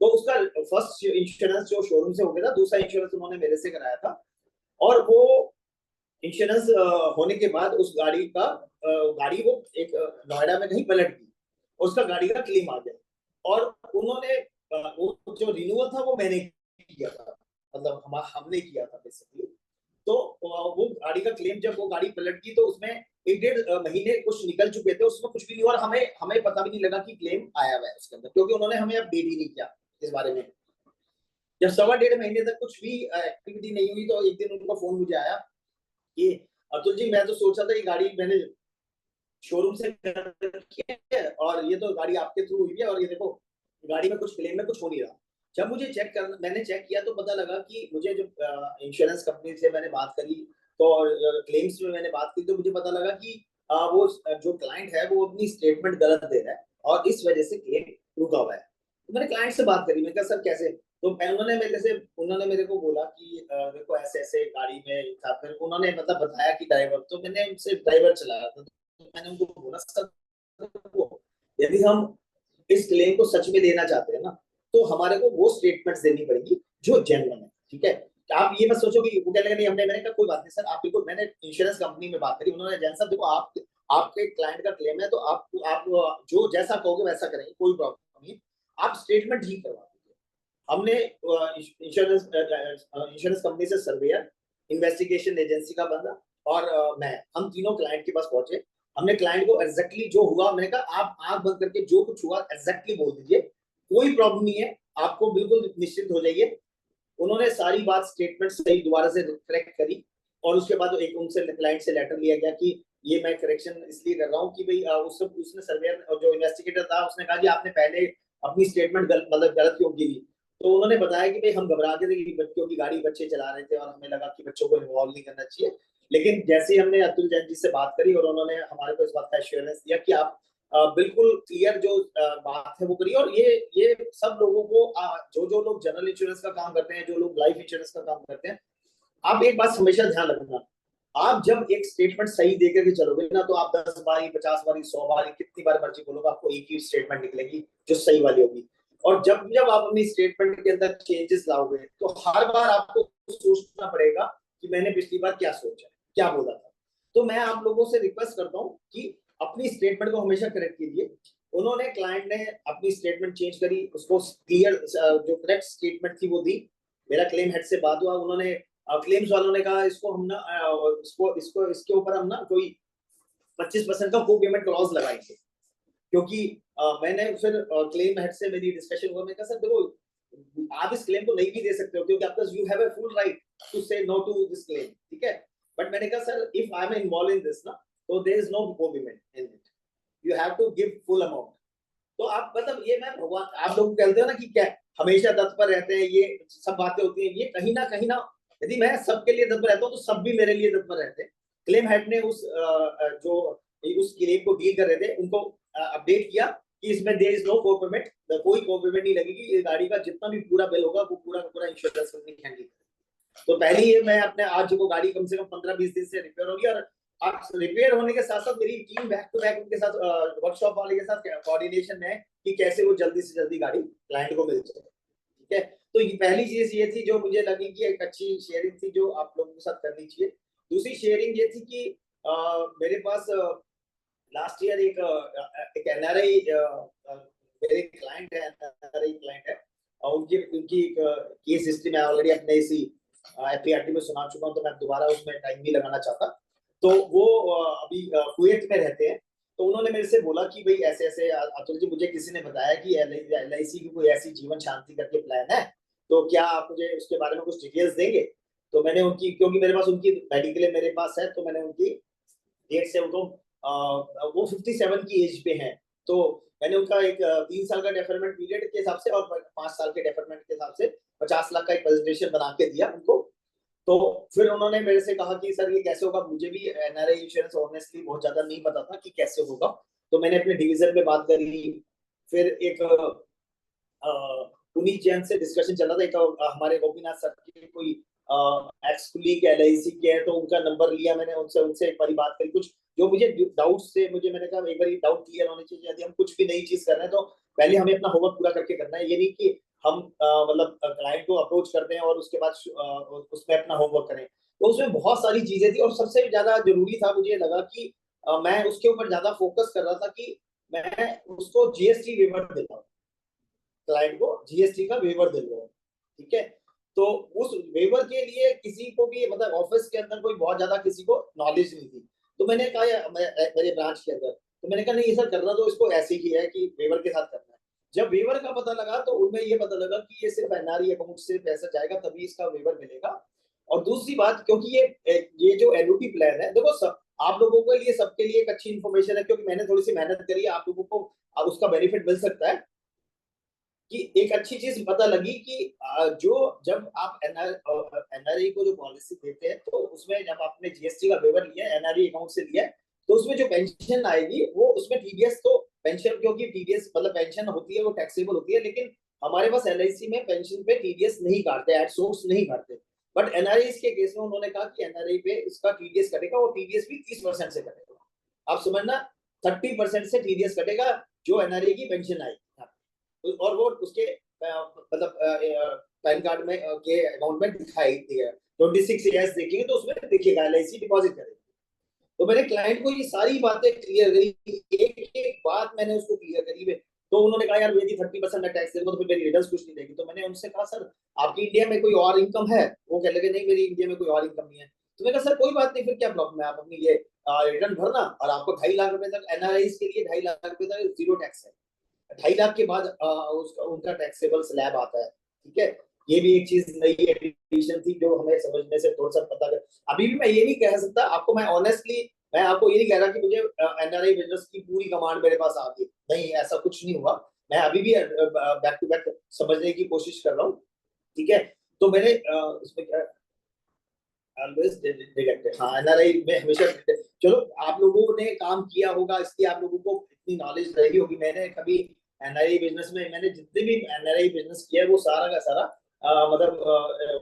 तो उसका फर्स्ट इंश्योरेंस जो शोरूम से हो गया था, दूसरा इंश्योरेंस उन्होंने मेरे से कराया था, और वो इंश्योरेंस होने के बाद उस गाड़ी वो एक नोएडा में कहीं पलट गई, उसका गाड़ी का क्लेम आ गया, और उन्होंने वो जो रिन्यूअल था वो मैंने किया था, मतलब हमने किया था बेसिकली। तो वो गाड़ी का क्लेम, जब वो गाड़ी पलट गई तो उसमें 1-1.5 महीने कुछ निकल चुके थे, उसमें कुछ भी नहीं, और हमें पता भी नहीं लगा कि क्लेम आया हुआ है उसके अंदर, क्योंकि उन्होंने हमें अपडेट ही नहीं किया इस बारे में। जब 1.25 महीने तक कुछ भी एक्टिविटी नहीं हुई, तो एक दिन उनका फोन मुझे आया कि अतुल जी, मैं तो सोचा था ये गाड़ी मैंने शोरूम से किया है, और ये तो गाड़ी आपके थ्रू हुई है, और ये देखो गाड़ी में कुछ क्लेम में कुछ हो नहीं रहा। जब मुझे मैंने चेक किया तो पता लगा कि मुझे जब इंश्योरेंस कंपनी से मैंने बात करी, तो क्लेम्स में मैंने बात की, तो मुझे पता लगा कि वो जो क्लाइंट है वो अपनी स्टेटमेंट गलत दे रहा है, और इस वजह से क्लेम रुका हुआ है। तो मैंने क्लाइंट से बात करी, मैंने कहा सर कैसे, तो उन्होंने मेरे को बोला कि देखो ऐसे ऐसे गाड़ी में था, फिर उन्होंने मतलब बताया कि ड्राइवर, तो मैंने उनसे ड्राइवर चलाया था, तो मैंने उनको बोला सर, यदि हम इस क्लेम को सच में लेना चाहते हैं ना, तो हमारे को वो स्टेटमेंट्स देनी पड़ेगी जो जेन्युइन है, ठीक है। आप ये मत सोचो कि वो कहने लगे नहीं मैंने कहा कोई बात नहीं सर, आप बिल्कुल, मैंने इंश्योरेंस कंपनी में बात करी, उन्होंने जैन साहब देखो आपके क्लाइंट का क्लेम है, तो आप जो जैसा कहोगे वैसा करेंगे, कोई प्रॉब्लम नहीं, आप स्टेटमेंट ठीक करवा दीजिए। हमने इंश्योरेंस कंपनी से सर्वेयर, इन्वेस्टिगेशन एजेंसी का बंदा और हम तीनों क्लाइंट के पास पहुंचे। हमने क्लाइंट को एग्जैक्टली जो हुआ, मैंने कहा आप आंख बंद करके जो कुछ हुआ एग्जैक्टली बोल दीजिए, कोई प्रॉब्लम नहीं है, आपको बिल्कुल निश्चिंत हो जाइए। उन्होंने सारी बात स्टेटमेंट सही दोबारा से करेक्ट करी, और उसके बाद एक उनसे क्लाइंट से लेटर लिया गया कि ये मैं करेक्शन इसलिए कर रहा हूँ कि भाई उसने सर्वेयर जो इन्वेस्टिगेटर था उसने कहा कि आपने पहले अपनी स्टेटमेंट गलत क्यों की थी। तो उन्होंने बताया कि भाई हम घबरा के थे कि बच्चों की गाड़ी बच्चे चला रहे थे, और हमें लगा कि बच्चों को इन्वॉल्व नहीं करना चाहिए। लेकिन जैसे ही हमने अतुल जैन जी से बात करी, और उन्होंने हमारे को इस बात का एश्योरेंस दिया कि आप बिल्कुल क्लियर जो बात है वो करिए, और ये सब लोगों को जो लोग जनरल इंश्योरेंस का काम करते हैं, जो लोग लाइफ इंश्योरेंस का काम करते हैं, आप एक बात हमेशा ध्यान रखना, आप जब एक स्टेटमेंट सही देकर के चलोगे ना, तो आप 10 बारी 50 बारी 100 बारी कितनी बार मर्जी बोलोगे, आपको एक ही स्टेटमेंट निकलेगी जो सही वाली होगी। और जब आप अपनी स्टेटमेंट के अंदर चेंजेस लाओगे, तो हर बार आपको सोचना पड़ेगा कि मैंने पिछली बार क्या सोचा, क्या बोला था। तो मैं आप लोगों से रिक्वेस्ट करता हूँ कि अपनी स्टेटमेंट को हमेशा करेक्ट कीजिए। उन्होंने क्लाइंट ने अपनी स्टेटमेंट चेंज करी, उसको क्लियर जो करेक्ट स्टेटमेंट थी वो दी। मेरा क्लेम हेड से बात हुआ, उन्होंने क्लेम्स वालों ने कहा इसको हम ना इसके ऊपर हम ना कोई 25% का को पेमेंट क्लॉज लगाएंगे, क्योंकि मैंने फिर क्लेम हेड से मेरी डिस्कशन हुआ, मैंने कहा सर देखो आप इस क्लेम को नहीं भी दे सकते हो, क्योंकि आपका you have a full right to say no to this claim, ठीक है। बट मैंने कहा sir if I am involve in this ना, तो there is no copayment in it, you have to give full amount. तो आप मतलब ये मैं भगवान, आप लोग कहते हो ना कि क्या हमेशा तत्पर रहते हैं, ये सब बातें होती हैं, ये कहीं ना यदि मैं सबके लिए तत्पर रहता हूँ तो सब भी मेरे लिए तत्पर रहते हैं। क्लेम हेड ने जो उस क्लेम को डील कर रहे थे उनको अपडेट किया कि इसमें देयर इज नो को पेमेंट, कोई को पेमेंट नहीं लगेगी, ये गाड़ी का जितना भी पूरा बिल होगा वो पूरा इंश्योरेंस कंपनी हैंडल करेगी। तो पहले ये मैं अपने आज को गाड़ी कम से कम 15-20 दिन से रिपेयर होगी, और आप रिपेयर होने के साथ साथ मेरी टीम बैक टू बैक उनके साथ वर्कशॉप वाले के साथ कोऑर्डिनेशन में है कि कैसे वो जल्दी से जल्दी गाड़ी क्लाइंट को मिल जाए, ठीक है। तो ये पहली चीज ये थी जो मुझे लगी कि एक अच्छी शेयरिंग थी जो आप लोगों के साथ करनी चाहिए। दूसरी शेयरिंग ये थी कि मेरे पास लास्ट ईयर एक एनआरआई मेरे क्लाइंट है, और उनकी केस हिस्ट्री मैं ऑलरेडी अपने इसी एपीआरटी में सुना चुका हूँ, तो मैं दोबारा उसमें टाइम नहीं लगाना चाहता। तो वो अभी कुवैत में रहते हैं। तो उन्होंने मेरे से बोला कि भाई ऐसे ऐसे अतुल जी, मुझे किसी ने बताया कि LIC की कोई ऐसी जीवन शांति करके प्लान है, तो क्या आप मुझे उसके बारे में कुछ डिटेल्स देंगे। तो मैंने उनकी, क्योंकि मेरे पास उनकी मेडिकल मेरे पास है, तो मैंने उनकी डेट से उनको वो 57 की एज पे हैं, तो मैंने उनका एक 3 साल का डेफरमेंट पीरियड के हिसाब से और 5 साल के डेफरमेंट के हिसाब से 50 लाख का एक प्रेजेंटेशन बना के दिया उनको। तो फिर उन्होंने मेरे से कहा कि सर ये कैसे होगा, मुझे भी NRI इंश्योरेंस ऑनेस्टली बहुत ज्यादा नहीं पता था कि कैसे होगा। तो मैंने अपने डिवीजन में बात करी, फिर एक पुनीत जैन से डिस्कशन चल रहा था, एक हमारे गोपीनाथ सर के कोई एक्स कुलीग LIC के हैं, तो उनका नंबर लिया मैंने, उनसे एक बारी बात करी, कुछ जो मुझे डाउट्स थे, मैंने कहा एक बार डाउट क्लियर होने चाहिए। यदि हम कुछ भी नई चीज कर रहे हैं तो पहले हमें अपना होमवर्क पूरा करके करना है, ये नहीं कि हम मतलब क्लाइंट को अप्रोच करते हैं और उसके बाद उसमें अपना होमवर्क करें। तो उसमें बहुत सारी चीजें थी, और सबसे ज्यादा जरूरी था, मुझे लगा कि मैं उसके ऊपर ज्यादा फोकस कर रहा था कि मैं उसको GST वेवर देता हूँ, क्लाइंट को GST का वेवर दे रहा हूँ, ठीक है। तो उस वेवर के लिए किसी को भी मतलब ऑफिस के अंदर कोई बहुत ज्यादा किसी को नॉलेज नहीं थी। तो मैंने कहा मेरे ब्रांच के अंदर, तो मैंने कहा नहीं ये सर करना तो इसको ऐसे ही है कि वेवर के साथ करना है। जब वेवर का पता लगा तो उनमें ये पता लगा कि ये सिर्फ NRE अकाउंट से पैसा जाएगा तभी इसका वेवर मिलेगा। और दूसरी बात, क्योंकि ये जो एनुटी प्लान है, देखो आप लोगों के लिए, सबके लिए एक अच्छी इन्फॉर्मेशन है, क्योंकि मैंने थोड़ी सी मेहनत करी, आप लोगों को अब उसका बेनिफिट मिल सकता है। कि एक अच्छी चीज पता लगी कि जो जब आप NRI को जो पॉलिसी देते हैं, तो उसमें जब आपने GST का वेवर लिया है, NRE अकाउंट से लिया है, तो उसमें जो पेंशन आएगी वो उसमें TDS, तो पेंशन, क्योंकि TDS मतलब पेंशन होती है वो टैक्सेबल होती है, लेकिन हमारे पास LIC में पेंशन पे TDS नहीं काटते, एट सोर्स नहीं काटते। बट NRI के केस में उन्होंने कहा कि NRI पे इसका TDS कटेगा, और TDS भी 30% से कटेगा। आप समझना 30% से TDS कटेगा जो NRI की पेंशन आएगी, और वो उसके मतलब पैन कार्ड में के अकाउंट में दिखाई दिया 26 ईयर्स देखेंगे तो उसमें देखिएगा LIC डिपॉजिट करेगी। तो मैंने क्लाइंट को ये सारी बातें क्लियर करी, एक बात मैंने उसको क्लियर करी। तो उन्होंने कहा यार यदि 30% टैक्स देगा तो फिर मेरी रिटर्न्स कुछ नहीं देगी। तो मैंने उनसे कहा सर आपकी इंडिया में कोई और इनकम है? वो कह लगे नहीं मेरी इंडिया में कोई और इनकम नहीं है। तो मैंने कहा सर कोई बात नहीं, फिर क्या प्रॉब्लम है, आप अपनी ये रिटर्न भरना, और आपको 2.5 लाख रुपए तक NRIs के लिए 2.5 लाख रुपए तक जीरो टैक्स है। 2.5 लाख के बाद उनका टैक्सेबल स्लैब आता है, ठीक है। ये भी एक चीज नई एडिशन थी जो हमें समझने से थोड़ा सा पता कर। अभी भी मैं ये नहीं कह सकता आपको, मैं ऑनेस्टली मैं आपको ये नहीं कह रहा कि मुझे NRI बिजनेस की पूरी कमांड मेरे पास आ गई, नहीं ऐसा कुछ नहीं हुआ। मैं अभी भी बैक टू बैक समझने की कोशिश कर रहा हूँ, ठीक है। तो मैंने इसमें क्या ऑलवेज डिडक्टेड, हाँ NRI में हमेशा, चलो आप लोगों ने काम किया होगा इसलिए आप लोगों को इतनी नॉलेज रही होगी। मैंने कभी NRI बिजनेस में, मैंने जितने भी NRI बिजनेस किया है वो सारा का सारा मतलब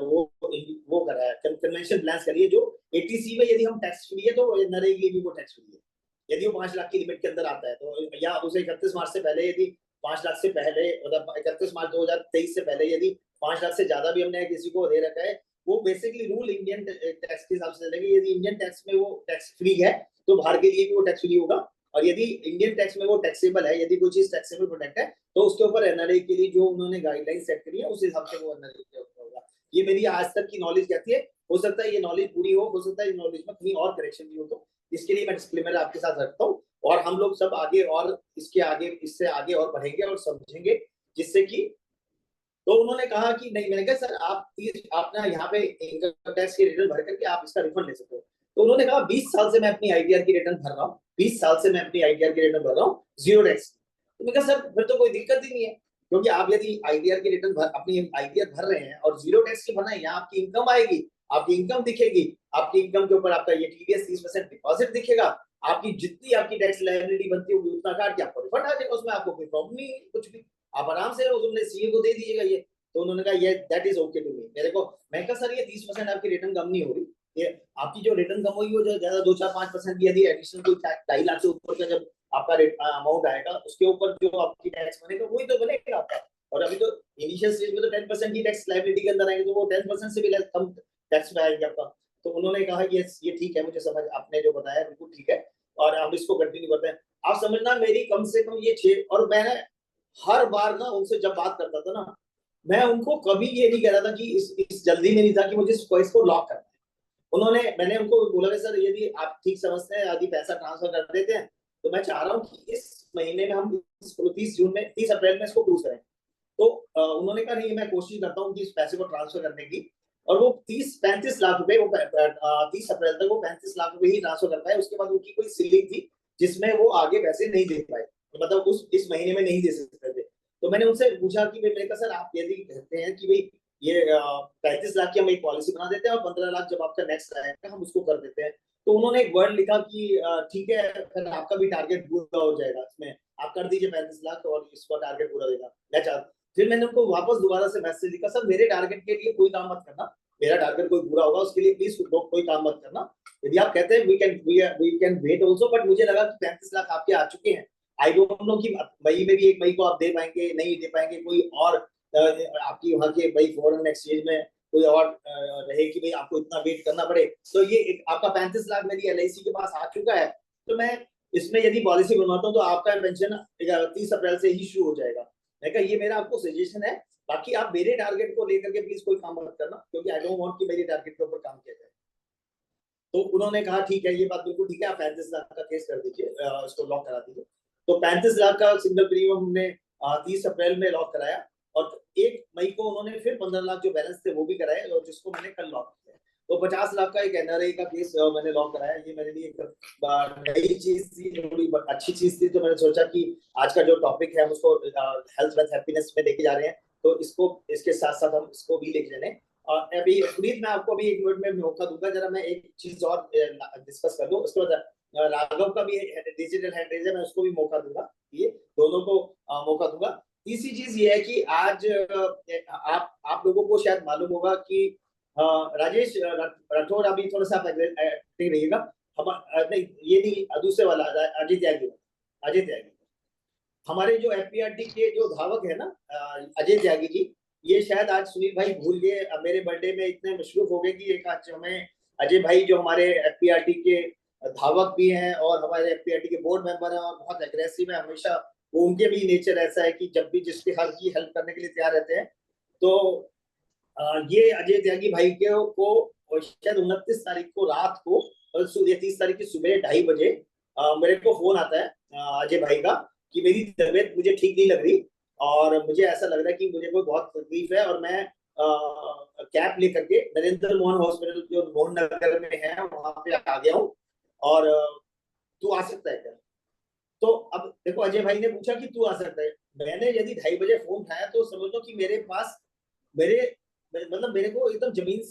वो करा है, कन्वेंशन प्लान्स करिए जो ATC में यदि हम टैक्स फ्री है तो NRI के लिए भी वो टैक्स फ्री है यदि वो 5 लाख की लिमिट के अंदर आता है, तो या उसे 31 मार्च से पहले यदि 5 लाख से पहले मतलब 31 मार्च 2023 से पहले यदि 5 लाख से ज्यादा भी हमने किसी को दे रखा है, वो बेसिकली रूल इंडियन टैक्स के हिसाब से चलेगा। यदि इंडियन टैक्स में वो टैक्स फ्री है तो बाहर के लिए भी वो टैक्स फ्री होगा, और यदि इंडियन टैक्स में वो टैक्सेबल है, यदि कोई चीज टैक्सेबल प्रोडक्ट है तो उसके ऊपर NRI के लिए जो उन्होंने गाइडलाइन सेट करी है उस हिसाब से वो NRI के ऊपर होगा। ये मेरी आज तक की नॉलेज कहती है। हो सकता है ये नॉलेज पूरी हो सकता है ये नॉलेज में कहीं और करेक्शन भी हो, तो इसके लिए मैं डिस्क्लेमर आपके साथ रखता हूँ। और हम लोग सब आगे और इसके आगे इससे आगे और बढ़ेंगे और समझेंगे, जिससे कि तो उन्होंने कहा कि नहीं, मैंने कहा सर आप ना यहाँ पे इनकम टैक्स की रिटर्न भर करके आप इसका रिफंड ले सकते हो। तो उन्होंने कहा 20 साल से मैं अपनी ITR की रिटर्न भर रहा हूँ, 20 साल से मैं अपनी ITR की रिटर्न भर रहा हूँ जीरो टैक्स। तो मैंने कहा सर फिर तो कोई दिक्कत ही नहीं है, क्योंकि आप यदि ITR की रिटर्न अपनी ITR भर रहे हैं और जीरो टैक्स की भरना है, यहाँ आपकी इनकम आएगी, आपकी इनकम दिखेगी, आपकी इनकम के ऊपर आपका ये TDS 30% डिपॉजिट दिखेगा, आपकी जितनी आपकी टैक्स लायबिलिटी बनती होगी उतना काट के आपको रिफंड आ जाएगा, उसमें आपको कोई प्रॉब्लम नहीं, कुछ भी आप आराम से उन्होंने CA को दे दीजिएगा ये। तो उन्होंने कहा ये that is okay to me. मेरे को मैं कहा सर ये 30% आपकी रिटर्न कम नहीं हो रही, ये आपकी जो रिटर्न कम होगी वो जो ज्यादा 2-4-5% भी यदि एडिशनल कोई 2.5 लाख से ऊपर का जब आपका अमाउंट आएगा उसके ऊपर जो आपकी टैक्स बनेगा वही तो बनेगा आपका। और अभी तो इनिशियल स्टेज में तो 10% की टैक्स लायबिलिटी के अंदर आएंगे, तो वो 10% से भी कम टैक्स में आएंगे आपका। तो उन्होंने कहा कि ये ठीक है, मुझे समझ आपने जो बताया बिल्कुल ठीक है और हम इसको कंटिन्यू करते हैं। आप समझना मेरी कम से कम ये 6, और मैंने हर बार ना उनसे जब बात करता था ना, मैं उनको कभी ये नहीं कह रहा था कि इस जल्दी में नहीं था कि मुझे इसको लॉक करना है। मैंने उनको बोला कि सर यदि आप ठीक समझते हैं यदि पैसा ट्रांसफर कर देते हैं तो मैं चाह रहा हूँ कि इस महीने में हम 30 अप्रैल में इसको क्लोज करें। तो उन्होंने कहा नहीं मैं कोशिश करता हूँ कि इस पैसे को ट्रांसफर करने की, और वो 35 लाख रुपए वो 30 अप्रैल तक वो 35 लाख रुपए ही ट्रांसफर कर पाए। उसके बाद उनकी कोई सीलिंग थी जिसमें वो आगे पैसे नहीं दे पाए, मतलब इस महीने में नहीं दे सकते थे। तो मैंने उनसे पूछा कि मैंने कहा सर आप यदि कहते हैं कि भाई ये 35 लाख की हम एक पॉलिसी बना देते हैं और 15 लाख जब आपका नेक्स्ट आएगा हम उसको कर देते हैं, तो उन्होंने एक वर्ड लिखा कि ठीक है फिर आपका भी टारगेट पूरा हो जाएगा, इसमें आप कर दीजिए 35 लाख और इसका टारगेट पूरा देगा। फिर मैंने उनको वापस दोबारा से मैसेज लिखा, सर मेरे टारगेट के लिए कोई काम मत करना, मेरा टारगेट कोई पूरा होगा उसके लिए प्लीज कोई काम मत करना। यदि आप कहते हैं we can wait also, but मुझे लगा कि 35 लाख आपके आ चुके हैं। आई डोंट नो कि मई में भी 1 मई को आप दे पाएंगे नहीं दे पाएंगे, कोई और आपकी वहां के भाई फॉरेन एक्सचेंज में कोई और रहे कि भाई आपको इतना वेट करना पड़े। तो ये आपका 35 लाख मेरी LIC के पास आ चुका है, तो मैं इसमें यदि पॉलिसी बनवाता हूँ तो आपका पेंशन 30 अप्रैल से ही शुरू हो जाएगा। मैं कहा ये मेरा आपको सजेशन है, बाकी आप मेरे टारगेट को लेकर के प्लीज कोई काम मत करना, क्योंकि आई डोंट वांट कि मेरे टारगेट के ऊपर काम किया जाए। तो उन्होंने कहा ठीक है ये बात बिल्कुल ठीक है, आप 35 लाख का केस कर दीजिए, इसको लॉक करा दीजिए। तो 35 लाख का सिंगल प्रीमियम हमने 30 अप्रैल में लॉक कराया, और 1 मई को उन्होंने फिर 15 लाख जो बैलेंस थे वो भी कराए, और जिसको मैंने कल लॉक किया। तो 50 लाख का एक NRI का केस मैंने लॉक कराया। ये मेरे लिए एक नई चीज थी, बड़ी अच्छी चीज थी। तो मैंने सोचा कि आज का जो टॉपिक है हम उसको हेल्थ वेल्थ हैप्पीनेस में लेके जा रहे हैं, तो इसके साथ साथ हम इसको भी लेके जाने। और अभी पुनीत मैं आपको अभी 1 मिनट में मौका दूंगा, जरा मैं एक चीज और डिस्कस कर लूं, उसके बाद राघव का भी डिजिटल हैंड रेज है, मैं उसको भी मौका दूंगा, ये दोनों को मौका दूंगा। तीसरी चीज ये है कि आज आप लोगों को शायद मालूम होगा कि राजेश राठौर अभी थोड़ा सा एक्टिव रहिएगा, नहीं ये नहीं दूसरे वाला अजय त्यागी हमारे जो FPRD के जो धावक है ना अजय त्यागी जी, ये शायद आज सुनील भाई भूल गए, मेरे बर्थडे में इतने मशरूफ हो गए कि एक आज हमें अजय भाई जो हमारे FPRD के धावक भी हैं और हमारे FPRD के बोर्ड मेंबर हैं और बहुत एग्रेसिव है, हमेशा वो उनके भी नेचर ऐसा है कि जब भी जिसके हर की हेल्प करने के लिए तैयार रहते हैं। तो ये अजय त्यागी भाई को शायद 29 तारीख को रात को और 30 तारीख की सुबह 2:30 बजे मेरे को फोन आता है अजय भाई का कि मेरी तबीयत मुझे ठीक नहीं लग रही और मुझे ऐसा लग रहा है कि मुझे कोई बहुत तकलीफ है, और मैं कैब लेकर के नरेंद्र मोहन हॉस्पिटल जो मोहन नगर में है वहां पे आ गया हूँ, और तू आ सकता है क्या? तो अब देखो अजय भाई ने पूछा कि तू आ सकता है, मैंने यदि 2:30 बजे फोन उठाया तो समझ लो कि मेरे पास मतलब मेरे को एकदम जमीन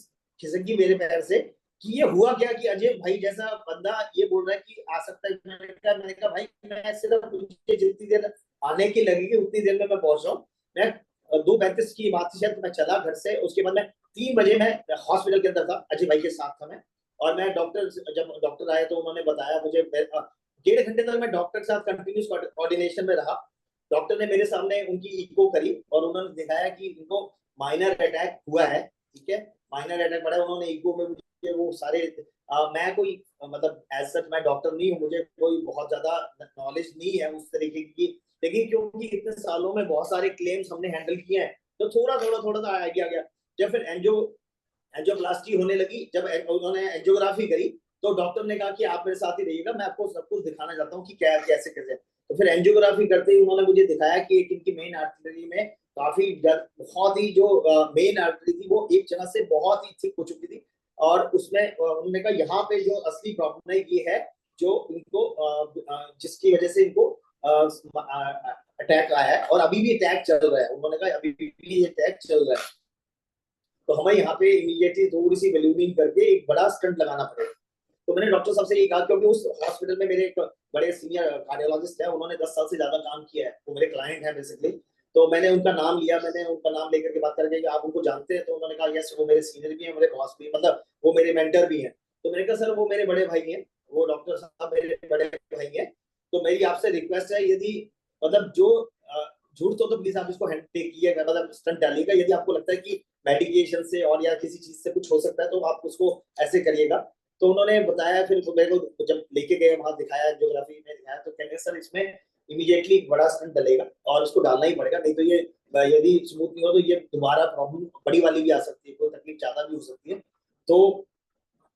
खिसक गई मेरे पैर से कि ये हुआ क्या कि अजय भाई जैसा बंदा ये बोल रहा है कि आ सकता है। मैंने कहा भाई मैं सिर्फ मुझे जितनी देर आने की लगेगी उतनी देर में मैं पहुंच रहा हूँ। मैं 2:35 की बात थी शायद, मैं चला घर से, उसके बाद मैं 3 बजे मैं हॉस्पिटल के अंदर था, अजय भाई के साथ था मैं, और मैं जब डॉक्टर आए तो उन्होंने बताया मुझे 1.5 घंटे तक मैं डॉक्टर के साथ कंटिन्यूस कोऑर्डिनेशन में रहा। डॉक्टर ने मेरे सामने उनकी इको करी और उन्होंने दिखाया कि इनको माइनर अटैक हुआ है, ठीक है, माइनर अटैक पड़ा है। उन्होंने इको में मुझे वो सारे मैं कोई मतलब एज सच मैं डॉक्टर नहीं हूँ, मुझे कोई बहुत ज्यादा नॉलेज नहीं है उस तरीके की, लेकिन क्योंकि इतने सालों में बहुत सारे क्लेम्स हमने हैंडल किए हैं तो थोड़ा सा आइडिया गया। जब फिर एंजियोप्लास्टी होने लगी, जब उन्होंने एंजियोग्राफी करी तो डॉक्टर ने कहा कि आप मेरे साथ ही रहिएगा, मैं आपको सब कुछ दिखाना चाहता हूँ कि क्या कैसे कैसे। तो फिर एंजियोग्राफी करते ही उन्होंने मुझे दिखाया कि एक इनकी मेन आर्टरी में काफी बहुत ही जो मेन आर्टरी थी वो एक जगह से बहुत ही थिक हो चुकी थी, और उसमें उन्होंने कहा यहाँ पे जो असली प्रॉब्लम है ये है जो इनको जिसकी वजह से इनको अटैक आया है और अभी भी अटैक चल रहा है। उन्होंने कहा अभी भी अटैक चल रहा है, तो हमें यहाँ पे इमीडिएटली थोड़ी सी बलूनिंग करके एक बड़ा स्टंट लगाना पड़ेगा। तो मैंने डॉक्टर साहब से ये कहा, क्योंकि उस हॉस्पिटल में मेरे एक बड़े सीनियर कार्डियोलॉजिस्ट है, उन्होंने 10 साल से ज्यादा काम किया है, वो मेरे क्लाइंट है बेसिकली। तो मैंने उनका नाम लिया, मैंने उनका नाम लेकर के बात करके कि आप उनको जानते हैं? तो उन्होंने कहा यस, वो मेरे सीनियर भी हैं, मेरे बॉस भी, मतलब वो मेरे मेंटर भी हैं। तो मैंने कहा सर वो मेरे बड़े भाई हैं, वो डॉक्टर साहब मेरे बड़े भाई हैं, तो मेरी आपसे रिक्वेस्ट है यदि मतलब जो झूठ तो प्लीज आप इसको हैंड टेक कीजिएगा, मतलब स्टंट डालिएगा। यदि आपको लगता है कि मेडिकेशन से और या किसी चीज से कुछ हो सकता है तो आप उसको ऐसे करिएगा। तो उन्होंने बताया, फिर मेरे को जब लेके गए वहां दिखाया, जियोग्राफी में दिखाया, तो कहेंगे सर इसमें इमीडिएटली बड़ा स्टंट डलेगा और उसको डालना ही पड़ेगा, नहीं तो ये यदि स्मूथ नहीं हो तो ये दोबारा प्रॉब्लम बड़ी वाली भी आ सकती है, कोई तकलीफ ज्यादा भी हो सकती है। तो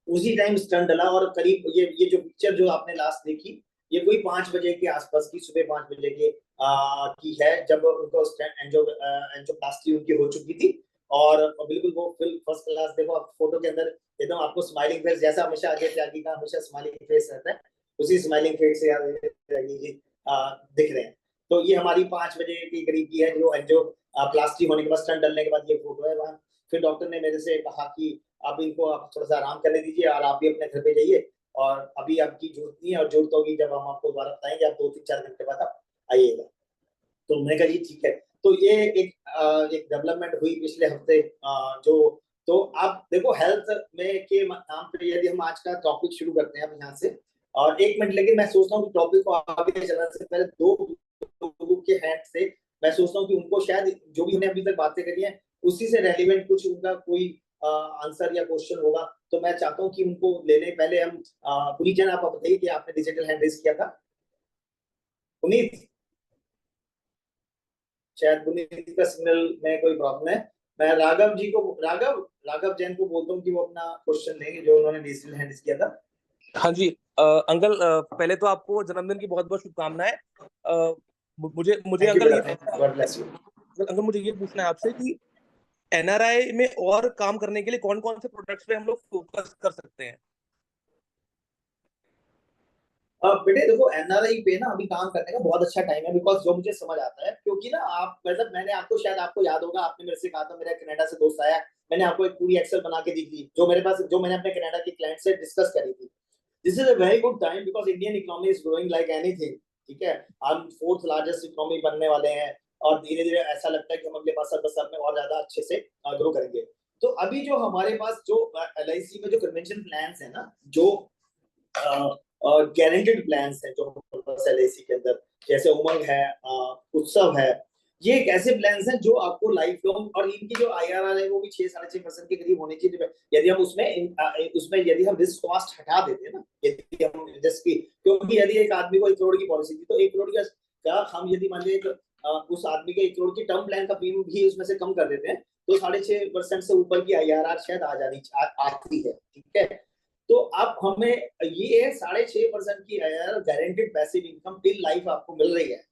उसी टाइम स्टंट डला और करीब ये जो पिक्चर जो आपने लास्ट देखी, ये कोई 5 बजे के आसपास की, सुबह 5 बजे की है, जब उनको एंजियोप्लास्टी उनकी हो चुकी थी। और बिल्कुल वो फर्स्ट क्लास, देखो आप फोटो के अंदर एकदम आपको स्माइलिंग फेस, जैसा हमेशा अजय त्यागी का हमेशा स्माइलिंग फेस रहता है, उसी स्माइलिंग फेस से अजय त्यागी जी दिख रहे हैं। तो ये हमारी 5 बजे के करीब की है, जो एंजियोप्लास्टी होने के बाद, स्टंट डलने के बाद ये फोटो है वहाँ। फिर डॉक्टर ने मेरे से कहा कि आप इनको आप थोड़ा सा आराम करने दीजिए और आप भी अपने घर पे जाइए, और अभी आपकी जरूरत नहीं है, और जरूरत होगी जब हम आपको दोबारा बताएंगे, आप 2-3-4 घंटे बाद आप आइएगा। तो मैंने कहा जी ठीक है। तो ये एक डेवलपमेंट हुई पिछले हफ्ते, जो तो आप देखो हेल्थ में के नाम पे यदि हम आज का टॉपिक शुरू करते हैं अब यहाँ से, और 1 मिनट लेकिन मैं सोचता हूँ कि टॉपिक को आगे चलाने से पहले 2 लोगों के हैंड से मैं सोचता हूँ कि उनको शायद जो भी हमने अभी तक बातें करी हैं उसी से रेलिवेंट कुछ उनका कोई आंसर या क्वेश्चन होगा, तो मैं चाहता हूँ कि उनको लेने पहले हम पुनीत जैन, आप बताइए कि आपने डिजिटल हैंड रेज किया था। पुनीत, शायद पुनीत का सिग्नल में कोई प्रॉब्लम है। मैं राघव जी को, राघव जैन को बोलता हूँ कि वो अपना क्वेश्चन लेंगे जो उन्होंने डिजिटल हैंड रेज किया था। हाँ जी अंकल, पहले तो आपको जन्मदिन की बहुत बहुत शुभकामनाएं। मुझे अंकल मुझे ये पूछना है आपसे कि एनआरआई में और काम करने के लिए कौन कौन से प्रोडक्ट्स पे हम लोग फोकस कर सकते हैं? बेटे देखो, एनआरआई पे ना अभी काम करने का बहुत अच्छा टाइम है, बिकॉज जो मुझे समझ आता है, क्योंकि ना आप मतलब मैंने आपको, शायद आपको याद होगा, आपने मेरे से कहा था, मेरा कनाडा से दोस्त आया, मैंने आपको एक पूरी एक्सेल बना के दी थी जो मेरे पास, जो मैंने अपने कनाडा के क्लाइंट से डिस्कस करी थी। This is a very good time because Indian economy is growing like anything. ठीक है, हम 4th लार्जेस्ट इकोनॉमी बनने वाले हैं, और धीरे धीरे ऐसा लगता है कि हम अगले 5-10 साल में और ज्यादा अच्छे से ग्रो करेंगे। तो अभी जो हमारे पास जो LIC में जो कन्वेंशन प्लान्स है ना, जो गारंटेड प्लान्स है जो LIC के अंदर, जैसे उमंग है, उत्सव है, ये एक ऐसे प्लान्स हैं जो आपको लाइफ लॉन्ग, और इनकी जो IRR है वो भी 6-6.5% के करीब होनी चाहिए। यदि हम उसमें यदि हम रिस्क कॉस्ट हटा देते हैं ना, यदि हम रिस्क की, क्योंकि यदि एक आदमी को 1 करोड़ की पॉलिसी थी, तो 1 करोड़ का हम यदि मान लीजिए उस आदमी के 1 करोड़ की टर्म प्लान का प्रीमियम भी उसमें से कम कर देते हैं, तो 6.5% से ऊपर की IRR शायद आती है। ठीक है, तो आप हमें ये 6.5% की guaranteed passive income till life आपको मिल रही है।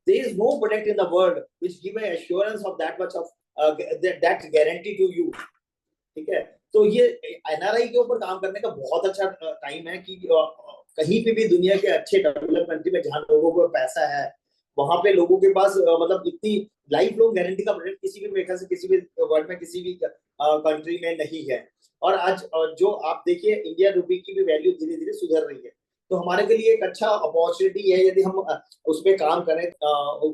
There is no product in the world which give an assurance of that much of that guarantee to you. ठीक है, तो ये NRI के ऊपर काम करने का बहुत अच्छा टाइम है कि कहीं पे भी दुनिया के अच्छे डेवलप्ड कंट्री में जहाँ लोगों को पैसा है, वहां पे लोगों के पास मतलब इतनी लाइफ लॉन्ग गारंटी का प्रोडक्ट किसी भी मेरे से किसी भी वर्ल्ड में किसी भी कंट्री में नहीं है। और आज जो आप देखिए इंडिया रूपी की भी वैल्यू धीरे धीरे सुधर रही है, तो हमारे के लिए एक अच्छा अपॉर्चुनिटी है, यदि हम उस पर काम करें,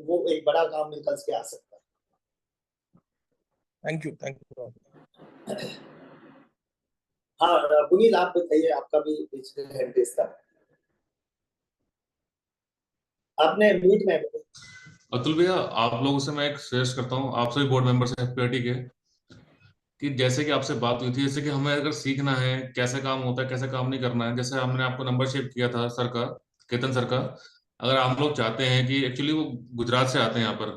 वो एक बड़ा काम निकल के आ सकता है। Thank you. हाँ पुनीत, आप बताइए, आपका भी डिजिटल हैंड रेज था, आपने म्यूट में। अतुल भैया, आप लोगों से मैं एक सजेस्ट करता हूँ, आप सभी बोर्ड मेंबर्स हैं FPIT के, कि जैसे कि आपसे बात हुई थी, जैसे कि हमें अगर सीखना है कैसे काम होता है, कैसे काम नहीं करना है, जैसे हमने आपको नंबर शेयर किया था सर का, केतन सर का, अगर आप लोग चाहते हैं कि एक्चुअली वो गुजरात से आते हैं यहाँ पर,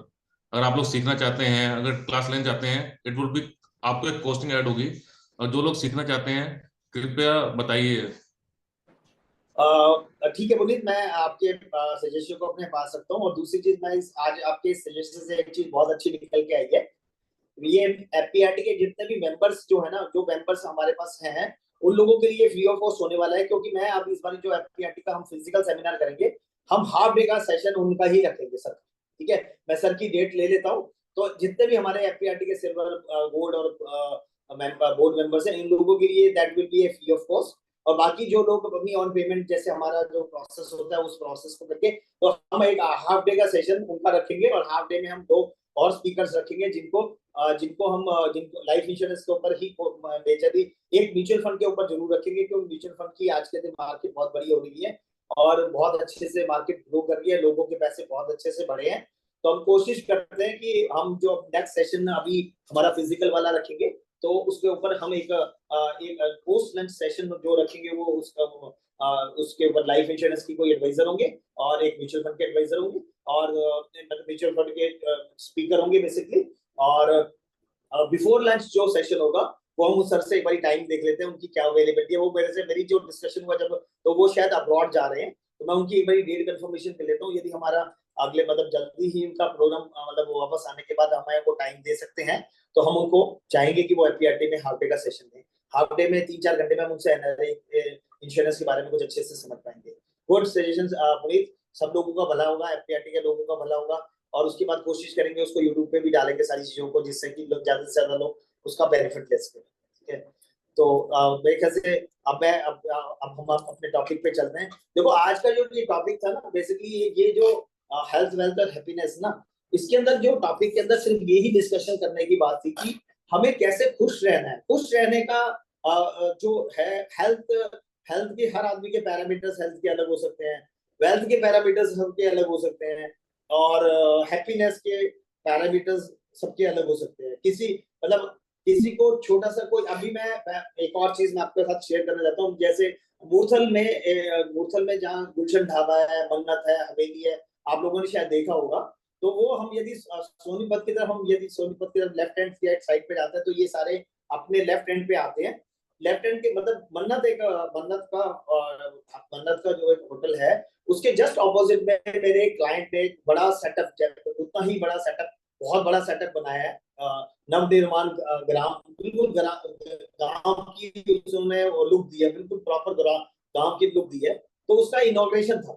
अगर आप लोग सीखना चाहते हैं, अगर क्लास लेना चाहते हैं, इट वुड बी, आपको एक कॉस्टिंग ऐड होगी, और जो लोग सीखना चाहते हैं कृपया बताइए। ठीक है पुनीत, मैं आपके सजेशन को अपने पास रखता हूँ। और दूसरी चीज, मैं आज आपके सजेशन से एक चीज बहुत अच्छी निकल के आई है, ये FPIT के जितने भी मेंबर्स जो है ना, जो मेंबर्स हमारे पास हैं, उन लोगों के लिए फ्री ऑफ कॉस्ट होने वाला है, क्योंकि मैं अब इस बार जो FPIT का हम फिजिकल सेमिनार करेंगे, हम हाफ डे का सेशन उनका ही रखेंगे सर। ठीक है, मैं सर की डेट ले लेता हूँ, तो जितने भी हमारे FPIT के सिल्वर गोल्ड और बोर्ड मेंबर्स हैं, इन लोगों के लिए that will be A free of cost. और बाकी जो लोग अपनी ऑन पेमेंट, जैसे हमारा जो प्रोसेस होता है उस प्रोसेस को करके, तो हम एक हाफ डे का सेशन उनका रखेंगे, और हाफ डे में हम 2 और स्पीकर्स रखेंगे जिनको हम लाइफ इंश्योरेंस के ऊपर ही मेजरली, एक म्यूचुअल फंड के ऊपर जरूर रखेंगे, क्योंकि म्यूचुअल फंड की आज के दिन मार्केट बहुत बड़ी हो रही है और बहुत अच्छे से मार्केट ग्रो कर रही है, लोगों के पैसे बहुत अच्छे से बढ़े हैं। तो हम कोशिश करते हैं कि हम जो नेक्स्ट सेशन अभी हमारा फिजिकल वाला रखेंगे, तो उसके ऊपर हम एक पोस्ट लंच सेशन जो रखेंगे, वो उसके ऊपर लाइफ इंश्योरेंस की कोई एडवाइजर होंगे, और एक म्यूचुअल फंड के एडवाइजर होंगे, और म्यूचुअल फंड के स्पीकर होंगे बेसिकली। और बिफोर लंच जो सेशन होगा वो हम उस सर से एक बार टाइम देख लेते हैं, उनकी क्या अवेलेबिलिटी है। वो मेरे से, मेरी जो डिस्कशन हुआ जब, तो वो शायद अब्रॉड जा रहे हैं, तो मैं उनकी एक बार डेट कंफर्मेशन कर लेता हूँ। यदि हमारा अगले मतलब जल्दी ही उनका प्रोग्राम मतलब वो वापस आने के बाद हमें वो टाइम दे सकते हैं, तो हम उनको चाहेंगे कि वो एपीआरटी में हाफ डे का सेशन दें। हाफ डे में 3-4 घंटे में हम उनसे एनआरआई इंश्योरेंस के बारे में कुछ अच्छे से समझ पाएंगे। गुड सजेशंस पुनीत, सब लोगों का भला होगा, एपीआरटी के लोगों का भला होगा। और उसके बाद कोशिश करेंगे उसको यूट्यूब पे भी डालेंगे सारी चीजों को, जिससे कि लोग ज्यादा से ज्यादा लोग उसका बेनिफिट ले सकें। ठीक है, तो मेरे ख्याल से अब हम अपने टॉपिक पे चलते हैं। देखो आज का जो ये टॉपिक था ना, बेसिकली ये जो हेल्थ वेल्थ और हैप्पीनेस ना, इसके अंदर जो टॉपिक के अंदर सिर्फ यही डिस्कशन करने की बात थी कि हमें कैसे खुश रहना है। खुश रहने का जो है हेल्थ के हर आदमी के पैरामीटर्स हेल्थ के अलग हो सकते हैं, वेल्थ के पैरामीटर्स सबके अलग हो सकते हैं, और हैप्पीनेस के पैरामीटर्स सबके अलग हो सकते हैं। किसी को छोटा सा कोई, अभी मैं एक और चीज मैं आपके साथ शेयर करना चाहता हूँ। जैसे मूर्थल में जहाँ गुलशन ढाबा है, मन्नत है, हवेली है, आप लोगों ने शायद देखा होगा। तो वो हम यदि सोनीपत की तरफ लेफ्ट हैंड साइड पे जाते हैं, तो ये सारे अपने लेफ्ट हैंड पे आते हैं। लेफ्ट हैंड के मतलब मन्नत का जो एक होटल है, उसके जस्ट ऑपोजिट में मेरे क्लाइंट ने एक बड़ा सेटअप, उतना ही बड़ा सेटअप, बहुत बड़ा सेटअप बनाया है। नवनिर्माण ग्राम, बिल्कुल गांव की उसने लुक दी है, बिल्कुल प्रॉपर गांव की लुक दी है। तो उसका इनॉग्रेशन था,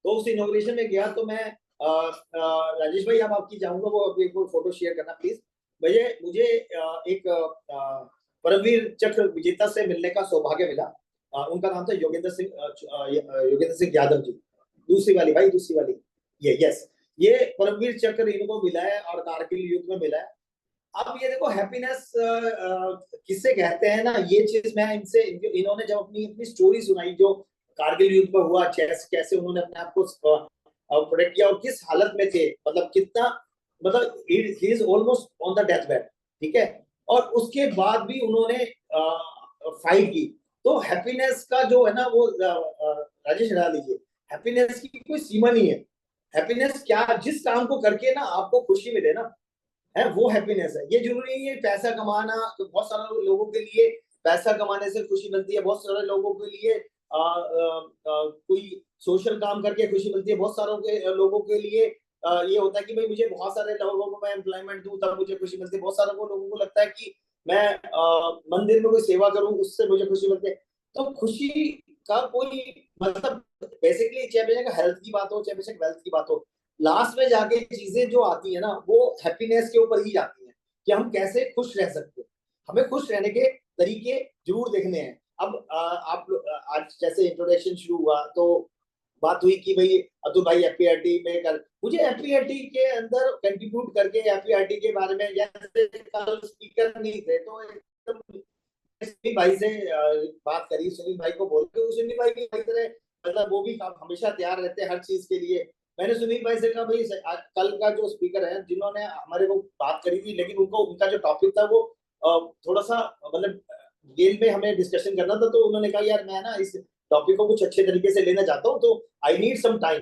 तो उस इनॉग्रेशन में गया। तो मैं राजेश भाई, अब आपकी चाहूंगा वो एक फोटो शेयर करना प्लीज। मुझे एक परमवीर चक्र विजेता से मिलने का सौभाग्य मिला। उनका नाम था योगेंद्र सिंह यादव जी। दूसरी वाली ये परमवीर चक्र इनको मिला है और कारगिल युद्ध में मिला है। अब ये देखो हैप्पीनेस किससे कहते हैं ना, ये चीज मैं इन्होंने जब अपनी स्टोरी सुनाई जो कारगिल युद्ध में हुआ, कैसे उन्होंने अपने आप को प्रोटेक्ट किया और किस हालत में थे, मतलब कितना, मतलब he is almost on the death bed. ठीक है, और उसके बाद भी उन्होंने फाइट की। तो हैप्पीनेस का जो है ना वो राजेश हटा लीजिए, हैप्पीनेस की कोई सीमा नहीं है। हैप्पीनेस क्या, जिस काम को करके ना आपको खुशी मिले ना, है वो हैप्पीनेस है। ये जरूरी नहीं है पैसा कमाना, तो बहुत सारे लोगों के लिए पैसा कमाने से खुशी मिलती है, बहुत सारे लोगों के लिए कोई सोशल काम करके खुशी मिलती है, बहुत सारों लोगों के लिए ये होता है कि भाई मुझे बहुत सारे लोगों को मैं एम्प्लॉयमेंट दूं तब मुझे खुशी मिलती है। बहुत सारे लोगों को लगता है कि मैं मंदिर में कोई सेवा करूं उससे मुझे खुशी मिलती है। तो खुशी का कोई मतलब बेसिकली चाहे बेशक हेल्थ की बात हो, चाहे बेशक वेल्थ की बात हो, लास्ट में जाके चीजें जो आती है ना वो हैप्पीनेस के ऊपर ही जाती है कि हम कैसे खुश रह सकते हैं। हमें खुश रहने के तरीके जरूर देखने हैं। अब आप आज जैसे इंट्रोडक्शन शुरू हुआ तो बात हुई कि भाई अतुल भाई एपीआरटी में कर, मुझे एपीआरटी के अंदर कंट्रीब्यूट करके एपीआरटी के बारे में, जैसे कल स्पीकर नहीं थे तो एकदम सुनील भाई से बात करी, सुनील भाई को बोल के, सुनील भाई की तरह मतलब वो भी हमेशा तैयार रहते हैं हर चीज के लिए। मैंने सुनील भाई से कहा भाई कल का जो स्पीकर है जिन्होंने हमारे को बात करी थी, लेकिन उनका जो टॉपिक था वो थोड़ा सा मतलब गेम में हमें डिस्कशन करना था, तो उन्होंने कहा यार मैं ना इस टॉपिक को कुछ अच्छे तरीके से लेना चाहता हूँ, तो आई नीड सम टाइम।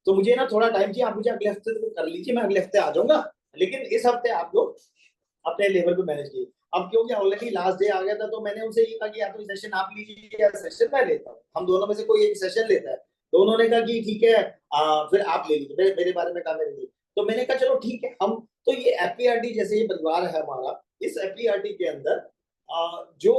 तो मुझे ना थोड़ा टाइम चाहिए, आप मुझे अगले हफ्ते कर लीजिए, मैं अगले हफ्ते आ जाऊंगा, लेकिन इस हफ्ते आप लोग अपने लेवल पे मैनेज कीजिए। अब क्योंकि ऑलरेडी लास्ट डे आ गया था, तो मैंने उनसे ये कहा कि या तो सेशन आप लीजिए या सेशन मैं लेता हूँ, हम दोनों में से कोई एक सेशन लेता है। तो उन्होंने कहा कि ठीक है फिर आप ले लीजिए, मेरे बारे में कहा मेरे लिए। तो मैंने कहा चलो ठीक है। हम तो ये एपीआरटी जैसे ये परिवार है हमारा, इस एपीआरटी के अंदर जो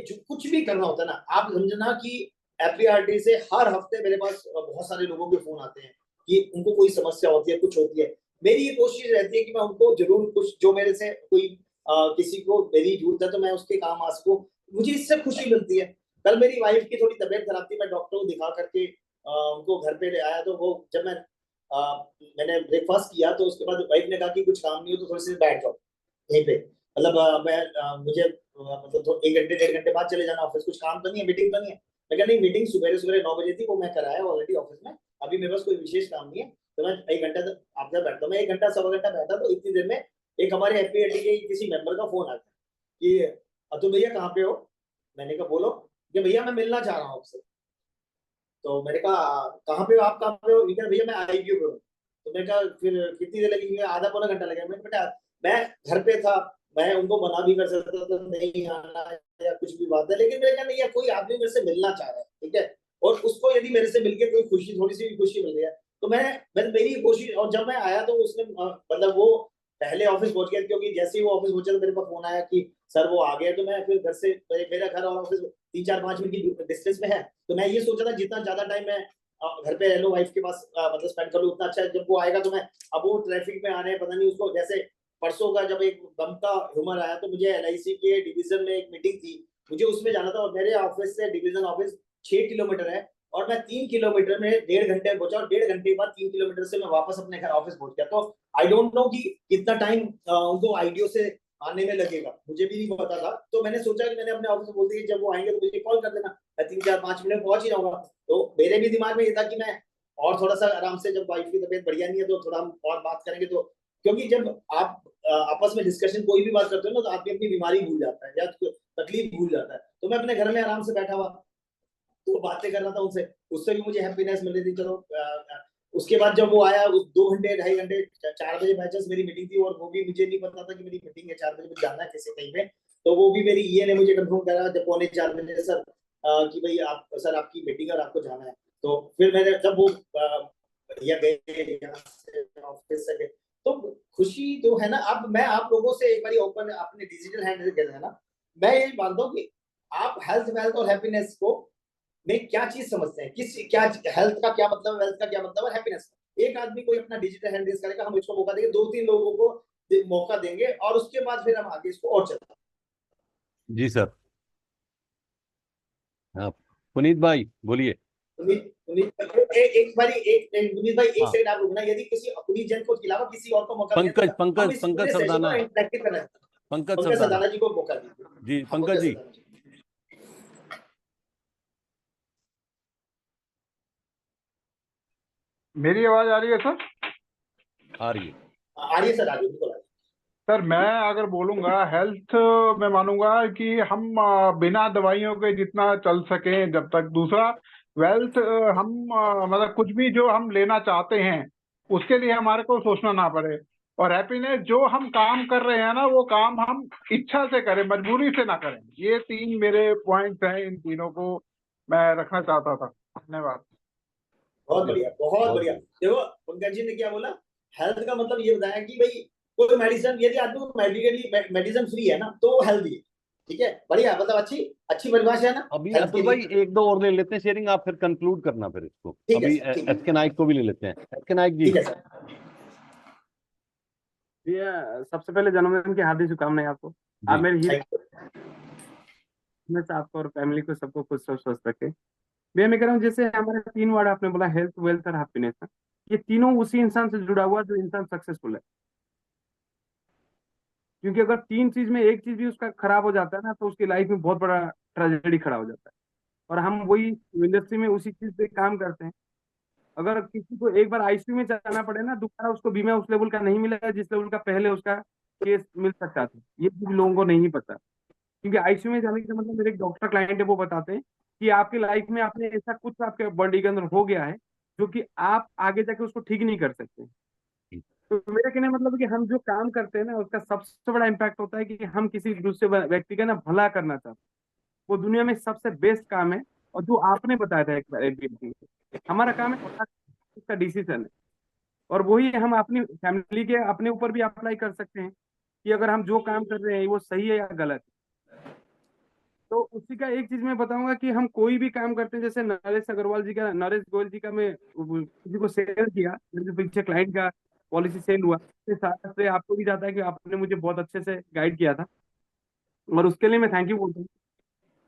कुछ भी करना होता है ना, आप समझना कि एपीआरटी से हर हफ्ते मेरे पास बहुत सारे लोगों के फोन आते हैं कि उनको कोई समस्या होती है, कुछ होती है। मेरी ये कोशिश रहती है कि मैं उनको जरूर कुछ, जो मेरे से कोई किसी को मेरी जरूरत है तो मैं उसके काम आ सकूं, मुझे इससे खुशी मिलती है। कल मेरी वाइफ की थोड़ी तबीयत खराब थी, मैं डॉक्टर को दिखा करके उनको घर पे ले आया। तो वो जब मैंने ब्रेकफास्ट किया तो उसके बाद वाइफ ने कहा कि कुछ काम नहीं हो तो थोड़ी सी बैठ जाओ यहीं पे, मतलब मुझे मतलब 1 घंटे 1.5 घंटे बाद चले जाना ऑफिस, कुछ काम तो नहीं है, मीटिंग तो नहीं है। मैं नहीं, मीटिंग सुबह 9 बजे थी, वो मैं कराया ऑलरेडी ऑफिस में, अभी मेरे पास कोई विशेष काम नहीं है, तो मैं 1 घंटा आपसे बैठता हूँ। मैं 1 घंटा सवा घंटा बैठा, तो इतनी देर में एक हमारे एपीआरटी के किसी मेंबर का फोन आता है कि अतुल भैया कहाँ पे हो। मैंने कहा बोलो, कि भैया मैं मिलना चाह रहा हूँ आपसे। तो मैंने कहा कहाँ पे हो आप, कहाँ पे हो। भैया मैं आईक्यू पे हूँ। तो मैंने कहा फिर कितनी देर लगेगी, आधा पौना घंटा लगेगा। मैंने बेटा मैं घर पे था, मैं उनको मना भी कर सकता था नहीं आना या कुछ भी बात है, लेकिन मैंने कहा नहीं यार कोई आदमी मेरे से मिलना चाह रहा है, ठीक है, और उसको यदि मेरे से मिलके कोई खुशी, थोड़ी सी भी खुशी मिल रही है, तो मैं मेरी कोशिश। और जब मैं आया तो उसने मतलब वो पहले ऑफिस पहुंच गया, क्योंकि जैसे ही वो ऑफिस पहुंचा तो मेरे पास फोन आया कि सर वो आ गए। तो मैं फिर घर से, मेरा घर और ऑफिस 3-4-5 मिनट की डिस्टेंस में है, तो मैं ये सोचा था जितना ज्यादा टाइम मैं घर पे रह लूं, वाइफ के पास मतलब स्पेंड कर लूं, उतना अच्छा है। जब वो आएगा तो मैं, अब वो ट्रैफिक में आ रहे हैं, पता नहीं उसको, जैसे परसों का जब एक गम का ह्यूमर आया तो मुझे एलआईसी के डिवीजन में एक मीटिंग थी, मुझे उसमें जाना था, और मेरे ऑफिस से डिवीजन ऑफिस 6 किलोमीटर है, और मैं 3 किलोमीटर में 1.5 घंटे पहुंचा, और 1.5 घंटे के बाद 3 किलोमीटर से मैं वापस अपने घर ऑफिस पहुंच गया। तो आई डोंट नो कि कितना टाइम उनको आईडियो से आने में लगेगा, मुझे भी नहीं पता था। तो मैंने सोचा कि मैंने अपने ऑफिस में बोल दिया कि जब वो आएंगे तो मुझे कॉल कर देना, मैं 3-4-5 मिनट में पहुंच ही जाऊंगा। तो मेरे भी दिमाग में ये था कि मैं और थोड़ा सा आराम से, जब वाइफ की तबीयत बढ़िया नहीं है तो थोड़ा हम और बात करेंगे। तो क्योंकि जब आप आपस में डिस्कशन कोई भी बात करते हो ना, तो आदमी अपनी बीमारी भूल जाता है या तकलीफ भूल जाता है। तो मैं अपने घर में आराम से बैठा हुआ तो बातें कर रहा था उनसे, उससे भी मुझे हैप्पीनेस मिल रही थी। चलो उसके बाद जब वो आया, 2 घंटे 2.5 घंटे 4 बजे बैचेस मेरी मीटिंग थी, और वो भी मुझे नहीं पता था कि मेरी मीटिंग है 4 बजे, मुझे जाना है किसी कहीं पे। तो वो भी मेरी ईए ने मुझे कंफर्म करा जब 3:45 बजे, सर कि भाई आप सर आपकी मीटिंग और आपको जाना है। तो फिर मैंने जब वो भैया गए यहाँ से ऑफिस से, तो खुशी तो है ना। अब मैं आप लोगों से एक बार ओपन अपने डिजिटल हैंड है ना, मैं ये मानता हूँ कि आप हेल्थ वेल्थ और हैप्पीनेस को में क्या चीज समझते हैं, किस क्या हेल्थ का क्या मतलब, वेल्थ का क्या मतलब, और हैप्पीनेस का। एक आदमी कोई अपना डिजिटल हैंड रेज करेगा, हम इसको मौका देंगे, 2-3 लोगों को मौका देंगे, और उसके बाद फिर हम आगे इसको और चलाएंगे। जी सर। हाँ पुनीत भाई बोलिए। एक बारी एक पुनीत भाई, एक हाँ सेकंड आप रुकना। यदि किसी पुनीत जैन को अलावा किसी और को मौका पंकज दिया, हम पंकज इस पंकज पूरे सेशन सरदाना को है, इंटरेक्टिव करना है। पंकज पंकज सरदाना। सरदाना जी को मौका दीजिए। जी पंकज पंकज जी। सरदाना जी। मेरी आवाज आ रही है सर? आ रही है। आ रही है सर, आ रही है, बिल्कुल आ रही है। सर मैं अगर बोलूंगा हेल्थ, मैं मानूंगा कि हम बिना दवाइयों के जितना चल सकें जब तक। दूसरा वेल्थ, हम मतलब कुछ भी जो हम लेना चाहते हैं उसके लिए हमारे को सोचना ना पड़े। और हैप्पीनेस, जो हम काम कर रहे हैं ना वो काम हम इच्छा से करें, मजबूरी से ना करें। ये 3 मेरे पॉइंट्स हैं, इन तीनों को मैं रखना चाहता था। धन्यवाद। बहुत बढ़िया, बहुत बढ़िया। देखो पंकज जी ने क्या बोला, हेल्थ का मतलब ये बताया कि भाई कोई मेडिसिन, यदि आदमी को मेडिकली मेडिसिन फ्री है ना तो वो हेल्दी है। ठीक है, बढ़िया, मतलब अच्छी परिभाषा है ना अभी हेल्थ अतुल के भाई लिए। 1-2 और ले लेते हैं शेयरिंग, आप फिर कंक्लूड करना फिर इसको। ठीक है अभी सर, ठीक है, एस के नाइक को भी ले लेते हैं। एस के नाइक जी। ठीक है सर। भैया सबसे पहले जन्मदिन की हार्दिक शुभकामनाएं आपको। आप जी मेरे हित थैंक यू। में से आपको और फैमिली को सबको खुश और स्वस्थ रखे। भैया मैं कह रहा हूँ, जैसे हमारे 3 वर्ड आपने बोला, हेल्थ वेल्थ और हैप्पीनेस, ये तीनों उसी इंसान से जुड़ा हुआ जो इंसान सक्सेसफुल है। क्योंकि अगर 3 चीज में एक चीज भी उसका खराब हो जाता है ना, तो उसकी लाइफ में बहुत बड़ा ट्रेजेडी खड़ा हो जाता है। और हम वही इंडस्ट्री में उसी चीज पे काम करते हैं। अगर किसी को एक बार आईसीयू में जाना पड़े ना, दोबारा उसको बीमा उस लेवल का नहीं मिलेगा जिस लेवल का पहले उसका केस मिल सकता था। ये चीज लोगों को नहीं पता। क्योंकि आईसीयू में जाने का मतलब, मेरे एक डॉक्टर क्लाइंट है, वो बताते हैं कि आपकी लाइफ में आपने ऐसा कुछ आपके बॉडी के अंदर हो गया है जो कि आप आगे जाके उसको ठीक नहीं कर सकते। तो मेरा कहने का मतलब है कि हम जो काम करते हैं ना, उसका सबसे बड़ा इम्पैक्ट होता है कि हम किसी दूसरे व्यक्ति का ना भला करना चाहते हैं। वो दुनिया में सबसे बेस्ट काम है। और जो आपने बताया था एक व्यक्ति, हमारा काम है उसका डिसीजन है। और वही हम अपनी फैमिली के अपने ऊपर भी अप्लाई कर सकते हैं कि अगर हम जो काम कर रहे हैं वो सही है या गलत है। तो उसी का एक चीज मैं बताऊंगा कि हम कोई भी काम करते हैं, जैसे नरेश गोयल जी का मैं किसी को शेयर किया, मेरे पीछे क्लाइंट का पॉलिसी सेल हुआ, इसके साथ से आपको भी जाता है कि आपने मुझे बहुत अच्छे से गाइड किया था, और उसके लिए मैं थैंक यू बोलता हूँ।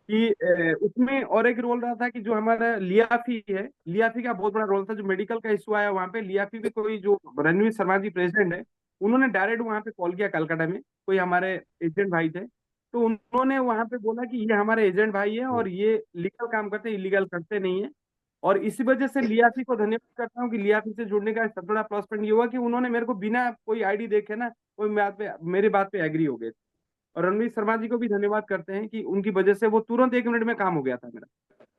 कि उसमें और एक रोल रहा था कि जो हमारा लियाफी है, लियाफी का बहुत बड़ा रोल था। जो मेडिकल का इशू आया वहाँ पे, लियाफी पे कोई जो रणवीर शर्मा जी प्रेसिडेंट है, उन्होंने डायरेक्ट वहाँ पे कॉल किया कलकत्ता में, कोई हमारे एजेंट भाई थे, तो उन्होंने वहाँ पे बोला कि ये हमारे एजेंट भाई है और ये लीगल काम करते हैं, इलीगल करते नहीं है। और इसी वजह से लियाफी को धन्यवाद करता हूँ कि लियाफी से जुड़ने का सबसे बड़ा प्लस पॉइंट ये हुआ कि उन्होंने मेरे को बिना कोई आईडी देखे ना, कोई मेरी बात पे एग्री हो गए। और रणवीर शर्मा जी को भी धन्यवाद करते हैं कि उनकी वजह से वो तुरंत 1 मिनट में काम हो गया था मेरा।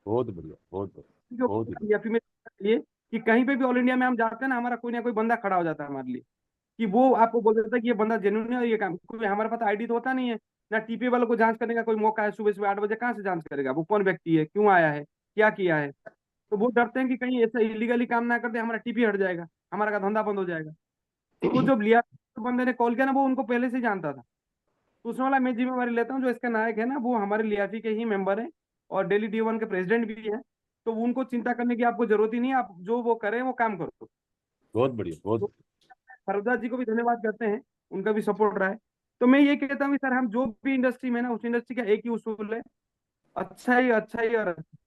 बहुत बढ़िया, बहुत बढ़िया, बहुत बढ़िया। लियाफी में ये कि कहीं पे भी ऑल इंडिया में हम जाते हैं ना, हमारा कोई ना कोई बंदा खड़ा हो जाता है हमारे लिए। कि वो आपको बोल देता है कि ये बंदा जेन्युइन है और ये काम, क्योंकि हमारे पास आईडी तो होता नहीं है ना, टीपी वालों को जांच करने का कोई मौका है। सुबह सुबह 8 बजे कहाँ से जांच करेगा वो कौन व्यक्ति है, क्यों आया है, क्या किया है। तो वो डरते हैं कि कहीं ऐसा इलीगली काम ना करते, हमारा टीपी हट जाएगा, हमारा का धंधा बंद हो जाएगा। तो वो जब लिया बंदे ने कॉल किया ना, वो उनको पहले से ही जानता था। तो उसने वाला मैं जिम्मेवारी लेता हूँ, जो इसका नायक है ना वो हमारे लियाफी के ही मेंबर है और डेली D1 के प्रेसिडेंट भी है। तो उनको चिंता करने की आपको जरूरत ही नहीं है, आप जो वो करें वो काम करो। बहुत बढ़िया, बहुत तो फरदास जी को भी धन्यवाद करते हैं, उनका भी सपोर्ट रहा है। तो मैं ये कहता हूँ कि सर हम जो भी इंडस्ट्री में ना, उस इंडस्ट्री का एक ही उसूल है, अच्छा ही अच्छा ही और अच्छा।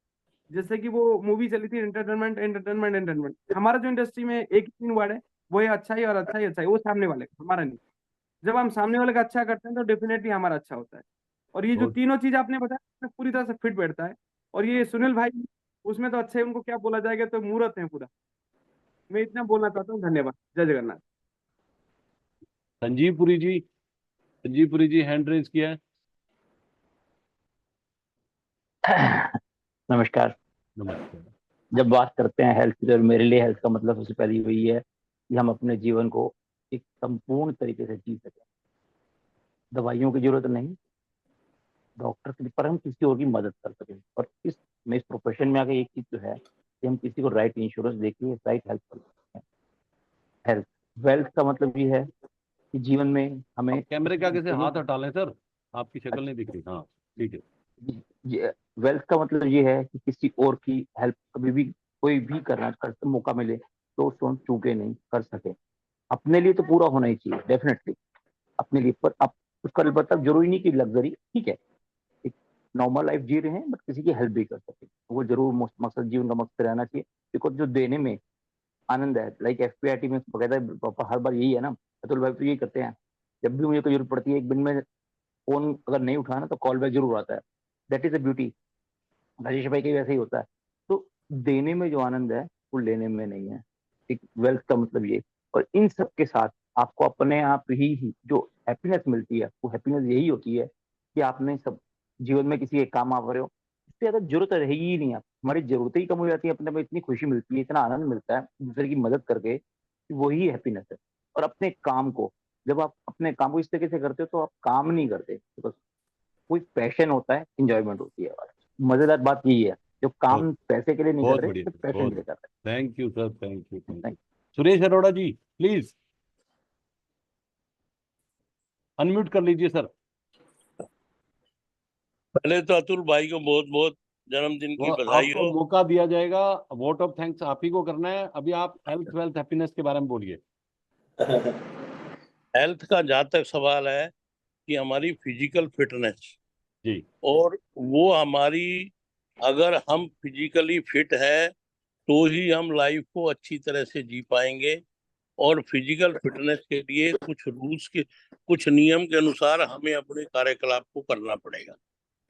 जैसे कि वो मूवी चली थी एंटरटेनमेंट एंटरटेनमेंट एंटरटेनमेंट, हमारा जो इंडस्ट्री में एक ही 3 वर्ड है, वो है अच्छा ही और अच्छा ही अच्छा ही, वो सामने वाले का, हमारा नहीं। जब हम सामने वाले का अच्छा करते हैं तो डेफिनेटली हमारा अच्छा होता है। और ये जो बहुत तीनों चीज आपने बताया पूरी तरह से फिट बैठता है। और ये सुनील भाई, उसमें तो अच्छे, उनको क्या बोला जाएगा, तो मुहूर्त है पूरा। मैं इतना बोलना चाहता हूँ, धन्यवाद, जय जगन्नाथ। संजीवपुरी जी, संजीवपुरी जी हैंड रेज किया है। नमस्कार। नमस्कार। जब बात करते हैं हेल्थ की, तो मेरे लिए हेल्थ का मतलब सबसे पहले वही है कि हम अपने जीवन को एक संपूर्ण तरीके से जी सकें। दवाइयों की जरूरत नहीं, डॉक्टर की, पर हम किसी और की मदद कर सकें। और इस प्रोफेशन में आके एक चीज जो है कि हम किसी को राइट इंश्योरेंस देके राइट हेल्प कर सकते हैं। हेल्थ वेल्थ का मतलब ये है कि जीवन में हमें कैमरे के आगे से चाहिए। हाथ हटा लें सर, आपकी शक्ल नहीं दिख रही। हाँ ठीक है। वेल्थ का मतलब ये है कि किसी और की हेल्प कभी भी कोई भी करना कर मौका मिले तो उसको हम चूके नहीं, कर सके। अपने लिए तो पूरा होना ही चाहिए डेफिनेटली, अपने लिए। पर आप उसका मतलब जरूरी नहीं कि लग्जरी, ठीक है, एक नॉर्मल लाइफ जी रहे हैं बट किसी की हेल्प भी कर सके, वो जरूर मकसद, जीवन का मकसद रहना चाहिए। बिकॉज जो देने में आनंद है, लाइक FPIT में बकायदा हर बार यही है ना, अतुल भाई तो यही करते हैं, जब भी मुझे कोई जरूरत पड़ती है, एक दिन में फोन अगर नहीं उठाना तो कॉल बैक जरूर आता है। That is the beauty. Rajesh भाई का वैसे ही होता है। तो देने में जो आनंद है वो लेने में नहीं है। एक वेल्थ का मतलब ये। और इन सब के साथ आपको अपने आप ही जो हैप्पीनेस मिलती है, वो हैप्पीनेस यही होती है कि आपने सब जीवन में किसी एक काम आ रहे हो, इससे ज्यादा जरूरत रहेगी ही नहीं। आप, हमारी जरूरतें ही कम हो जाती है, अपने में इतनी खुशी मिलती है, इतना आनंद मिलता है दूसरे की मदद करके, कि वही हैप्पीनेस है। और अपने काम को, जब आप अपने काम को इस तरीके से करते हो तो आप काम नहीं करते, तो कोई पैशन होता है, इंजॉयमेंट होती है। मजेदार बात यही है, जो काम पैसे के लिए नहीं कर बहुत रहे, बढ़िया, सिर्फ पैशन बहुत के लिए कर thank you sir, thank you, thank रहे you. Suresh Arora ji please unmute कर लीजिए सर। पहले तो अतुल भाई को बहुत बहुत जन्मदिन की वो बधाई आपको हो। मौका दिया जाएगा, वोट ऑफ थैंक्स आप ही को करना है। अभी आप हेल्थ वेल्थ हैप्पीनेस के बारे में बोलिए। हेल्थ का जहाँ तक सवाल है कि हमारी फिजिकल फिटनेस जी, और वो हमारी, अगर हम फिजिकली फिट है तो ही हम लाइफ को अच्छी तरह से जी पाएंगे। और फिजिकल फिटनेस के लिए कुछ रूल्स के, कुछ नियम के अनुसार हमें अपने कार्यकलाप को करना पड़ेगा।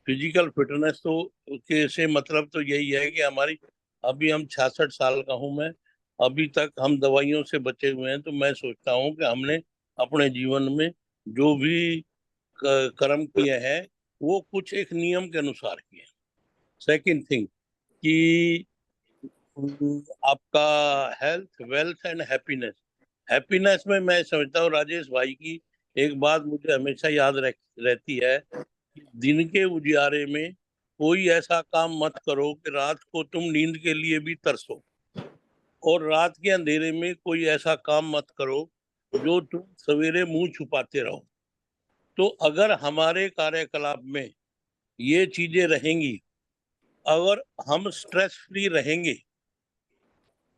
फिजिकल फिटनेस तो के से मतलब तो यही है कि हमारी, अभी हम 66 साल का हूं मैं, अभी तक हम दवाइयों से बचे हुए हैं। तो मैं सोचता हूं कि हमने अपने जीवन में जो भी कर्म किए हैं वो कुछ एक नियम के अनुसार किए। सेकंड थिंग कि आपका health wealth and happiness, happiness में मैं समझता हूँ राजेश भाई की एक बात मुझे हमेशा याद रहती है कि दिन के उजियारे में कोई ऐसा काम मत करो कि रात को तुम नींद के लिए भी तरसो, और रात के अंधेरे में कोई ऐसा काम मत करो जो तुम सवेरे मुंह छुपाते रहो। तो अगर हमारे कार्यकलाप में ये चीजें रहेंगी, अगर हम स्ट्रेस फ्री रहेंगे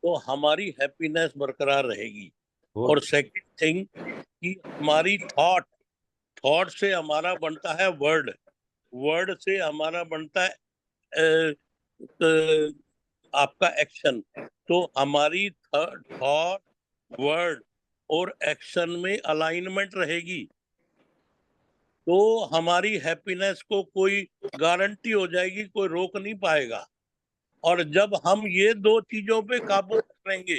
तो हमारी हैप्पीनेस बरकरार रहेगी। और सेकंड थिंग कि हमारी थॉट से हमारा बनता है वर्ड, वर्ड से हमारा बनता है आपका एक्शन। तो हमारी थॉट, वर्ड और एक्शन में अलाइनमेंट रहेगी तो हमारी हैप्पीनेस को कोई गारंटी हो जाएगी, कोई रोक नहीं पाएगा। और जब हम ये दो चीजों पे काबू करेंगे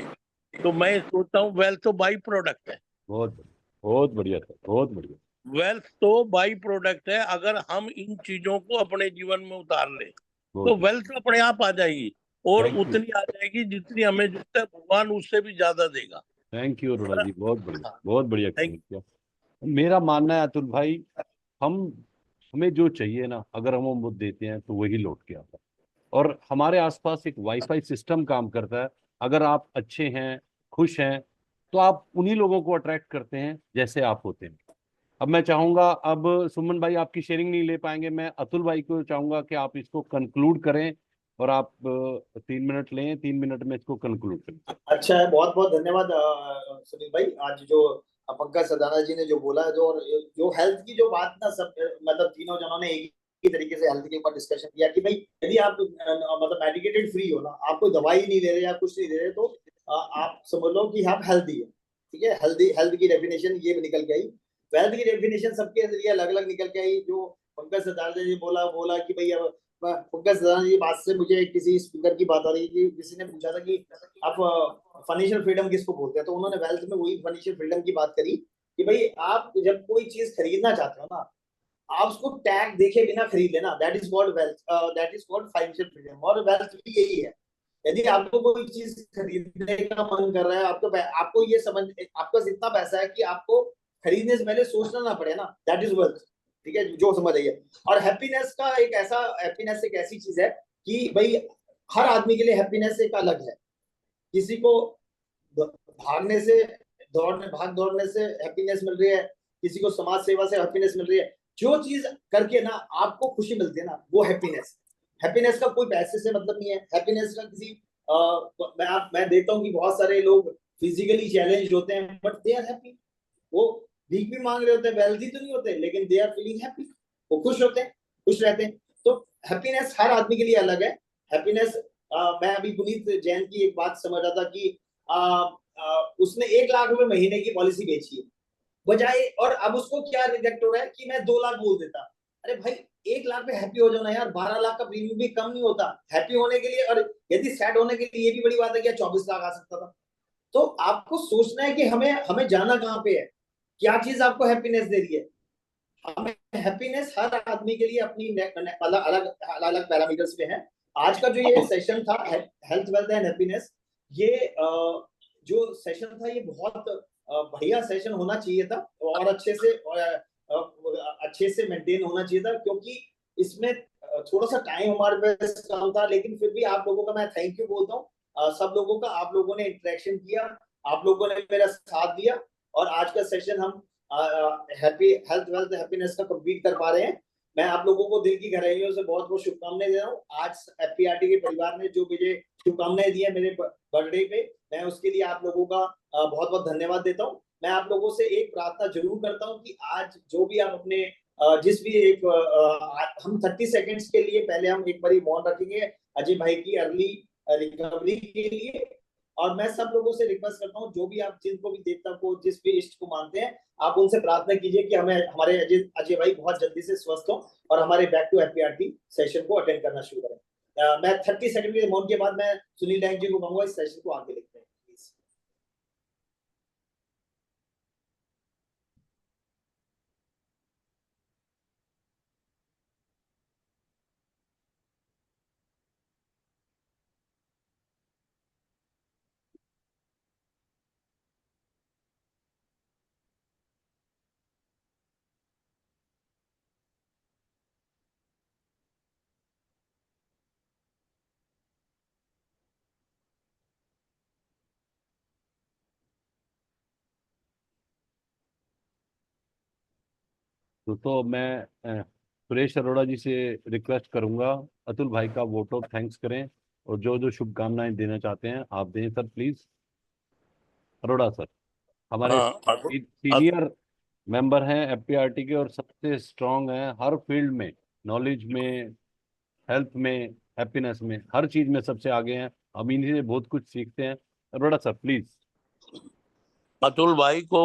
तो मैं सोचता हूँ वेल्थ तो बाई प्रोडक्ट है। बहुत बढ़िया सर, बहुत बढ़िया। वेल्थ तो बाई प्रोडक्ट है। अगर हम इन चीजों को अपने जीवन में उतार ले तो वेल्थ अपने आप आ जाएगी, और Thank you. उतनी आ जाएगी जितनी हमें जरूरत है, भगवान उससे भी ज्यादा देगा। थैंक यू अरोड़ा जी, बहुत बढ़िया एक्सप्लेन किया। मेरा मानना है अतुल भाई, हमें जो चाहिए ना, अगर हम वो देते हैं तो वही लौट के आता है। और हमारे आसपास एक वाईफाई सिस्टम काम करता है। अगर आप अच्छे हैं, खुश हैं, तो आप उन्हीं लोगों को अट्रैक्ट करते हैं जैसे आप होते हैं। अब मैं चाहूंगा, अब सुमन भाई आपकी शेयरिंग नहीं ले पाएंगे, मैं अतुल भाई को चाहूंगा कि आप इसको कंक्लूड करें, और आप 3 मिनट लें, 3 मिनट में इसको कंक्लूड करें। अच्छा है, बहुत बहुत धन्यवाद सुनील भाई। आज जो पंकज सदाना जी ने जो बोला, जो हेल्थ की जो बात ना, सब मतलब तीनों जनों ने एक ही तरीके से हेल्थ के ऊपर डिस्कशन किया कि भाई यदि आप मतलब मेडिकेटेड फ्री हो ना, आप कोई दवाई नहीं ले रहे या कुछ नहीं ले रहे, तो आप समझ लो कि आप हेल्दी है। ठीक है, हेल्थ की डेफिनेशन ये निकल के आई। वेल्थ की डेफिनेशन सबके लिए अलग अलग निकल के आई। जो पंकज सदाना जी बोला कि भाई, अब पंकज सदाना जी बात से मुझे किसी स्पीकर की बात आ रही थी, किसी ने पूछा था कि आप फाइनेंशियल फ्रीडम किसको बोलते हैं, तो उन्होंने वेल्थ में वही फाइनेंशियल फ्रीडम की बात करी कि भाई आप जब कोई चीज खरीदना चाहते हो ना, आप उसको टैग देखे बिना खरीद लेना, that is called wealth, that is called financial freedom. और वेल्थ भी यही है, यदि आपको कोई चीज खरीदने का मन कर रहा है, आपको ये समझ, आपके पास इतना पैसा है कि आपको खरीदने से पहले सोचना ना पड़े ना, दैट इज वेल्थ। ठीक है, जो समझ आइए। और हैप्पीनेस एक ऐसी चीज है कि भाई हर आदमी के लिए हैप्पीनेस एक अलग है। किसी को भाग दौड़ने से हैप्पीनेस मिल रही है, किसी को समाज सेवा से हैप्पीनेस मिल रही है। जो चीज करके ना आपको खुशी मिलती है ना, वो हैप्पीनेस का कोई पैसे से मतलब नहीं है। हैप्पीनेस का किसी मैं देखता हूँ कि बहुत सारे लोग फिजिकली चैलेंज होते हैं, बट दे आर हैप्पी। वो भीख भी मांग रहे होते हैं, वेल्दी तो नहीं होते, लेकिन दे आर फीलिंग हैप्पी। वो खुश होते हैं, खुश रहते हैं। तो हैप्पीनेस हर आदमी के लिए अलग है। हैप्पीनेस, मैं अभी पुनीत जैन की एक बात समझ रहा था कि उसने 1 लाख रुपए महीने की पॉलिसी बेची है बजाय, और अब उसको क्या रिजेक्ट हो रहा है कि मैं 2 लाख बोल देता। अरे भाई 1 लाख पे हैप्पी हो जाना यार, 12 लाख का प्रीमियम भी कम नहीं होता हैप्पी होने के लिए। और यदि सैड होने के लिए ये भी बड़ी बात है कि 24 लाख आ सकता था। तो आपको सोचना है कि हमें जाना कहाँ पे है, क्या चीज आपको हैप्पीनेस दे रही है। हमें हैप्पीनेस हर आदमी के लिए अपनी अलग अलग पैरामीटर्स पे है। आज का जो ये सेशन था, हेल्थ वेल्थ एंड हैप्पीनेस, ये जो सेशन था, ये बहुत बढ़िया सेशन होना चाहिए था, और अच्छे से मेंटेन होना चाहिए था, क्योंकि इसमें थोड़ा सा टाइम हमारे पास कम था। लेकिन फिर भी आप लोगों का मैं थैंक यू बोलता हूँ, सब लोगों का। आप लोगों ने इंटरेक्शन किया, आप लोगों ने मेरा साथ दिया, और आज का सेशन हम हेल्थ वेल्थ हैप्पीनेस का कंप्लीट कर पा रहे हैं। मैं आप लोगों को दिल की गहराइयों से बहुत बहुत शुभकामनाएं दे रहा हूँ। आज एफपीआरटी के परिवार ने जो मुझे शुभकामनाएं दी है मेरे बर्थडे पे, मैं उसके लिए आप लोगों का बहुत बहुत धन्यवाद देता हूँ। मैं आप लोगों से एक प्रार्थना जरूर करता हूँ कि आज जो भी आप अपने जिस भी एक हम 30 सेकेंड्स के लिए पहले हम एक बारी मौन रखेंगे अजय भाई की अर्ली रिकवरी के लिए। और मैं सब लोगों से रिक्वेस्ट करता हूँ, जो भी आप जिनको भी देवता को, जिस भी इष्ट को मानते हैं, आप उनसे प्रार्थना कीजिए कि हमारे अजय भाई बहुत जल्दी से स्वस्थ हो और हमारे बैक टू एफपीआरटी सेशन को अटेंड करना शुरू करें। मैं 30 सेकंड के मौन के बाद मैं सुनील डैंग जी को कहूंगा इस सेशन को आगे लिखते हैं। तो मैं सुरेश अरोड़ा जी से रिक्वेस्ट करूंगा, अतुल भाई का वोट ऑफ थैंक्स करें, और जो जो शुभकामनाएं देना चाहते हैं आप दें सर, प्लीज। अरोड़ा सर हमारे सीनियर मेंबर हैं एफपीआरटी के, और सबसे स्ट्रांग हैं हर फील्ड में, नॉलेज में, हेल्थ में, हैप्पीनेस में, हर चीज में सबसे आगे हैं। हम इन्हीं से बहुत कुछ सीखते हैं। Arora sir please. अतुल भाई को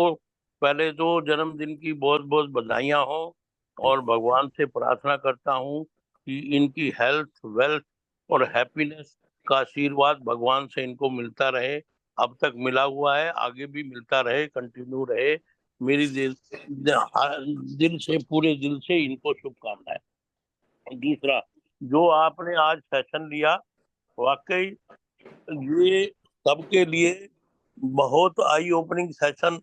पहले तो जन्मदिन की बहुत बहुत बधाइयां हो, और भगवान से प्रार्थना करता हूं कि इनकी हेल्थ वेल्थ और हैप्पीनेस का आशीर्वाद भगवान से इनको मिलता रहे। अब तक मिला हुआ है, आगे भी मिलता रहे, कंटिन्यू रहे। मेरी दिल से, पूरे दिल से इनको शुभकामनाएं। दूसरा, जो आपने आज सेशन लिया, वाकई ये सबके लिए बहुत आई ओपनिंग सेशन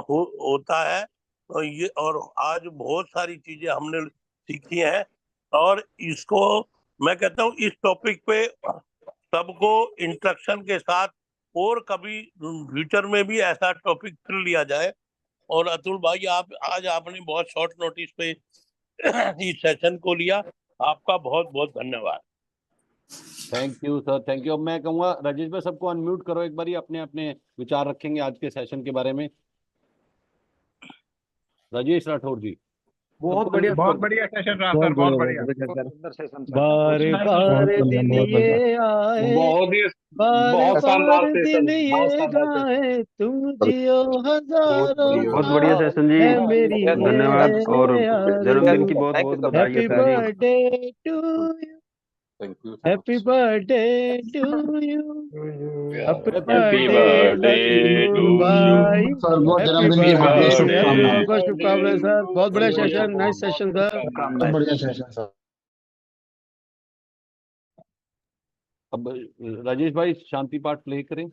होता है। तो ये और आज बहुत सारी चीजें हमने सीखी हैं, और इसको मैं कहता हूँ इस टॉपिक पे सबको इंस्ट्रक्शन के साथ और कभी फ्यूचर में भी ऐसा टॉपिक फिर लिया जाए। और अतुल भाई, आप आज आपने बहुत शॉर्ट नोटिस पे इस सेशन को लिया, आपका बहुत बहुत धन्यवाद। Thank you sir, thank you. अब मैं कहूँगा राजेश भाई सबको अनम्यूट करो एक बारी, अपने अपने विचार रखेंगे आज के सेशन के बारे में। राजेश राठौर जी। बहुत बढ़िया सेशन रहा सर, बहुत बढ़िया। बार बार दिन ये आए, बार बार दिन ये गाए, तुम जियो हजारों बहुत बढ़िया साल, सेशन जी, है मेरी धन्यवाद। और जन्मदिन की बहुत बहुत बधाई हैप्पी है sir ji. Birthday to you, happy birthday to you, happy birthday भाई, सर बहुत हैप्पी जन्मदिन की हार्दिक शुभकामनाएं। बहुत शुभकामनाएं सर, बहुत बढ़िया सेशन, नाइस सेशन सर। बहुत बढ़िया सेशन सर। अब राजेश भाई शांति पाठ प्ले करें।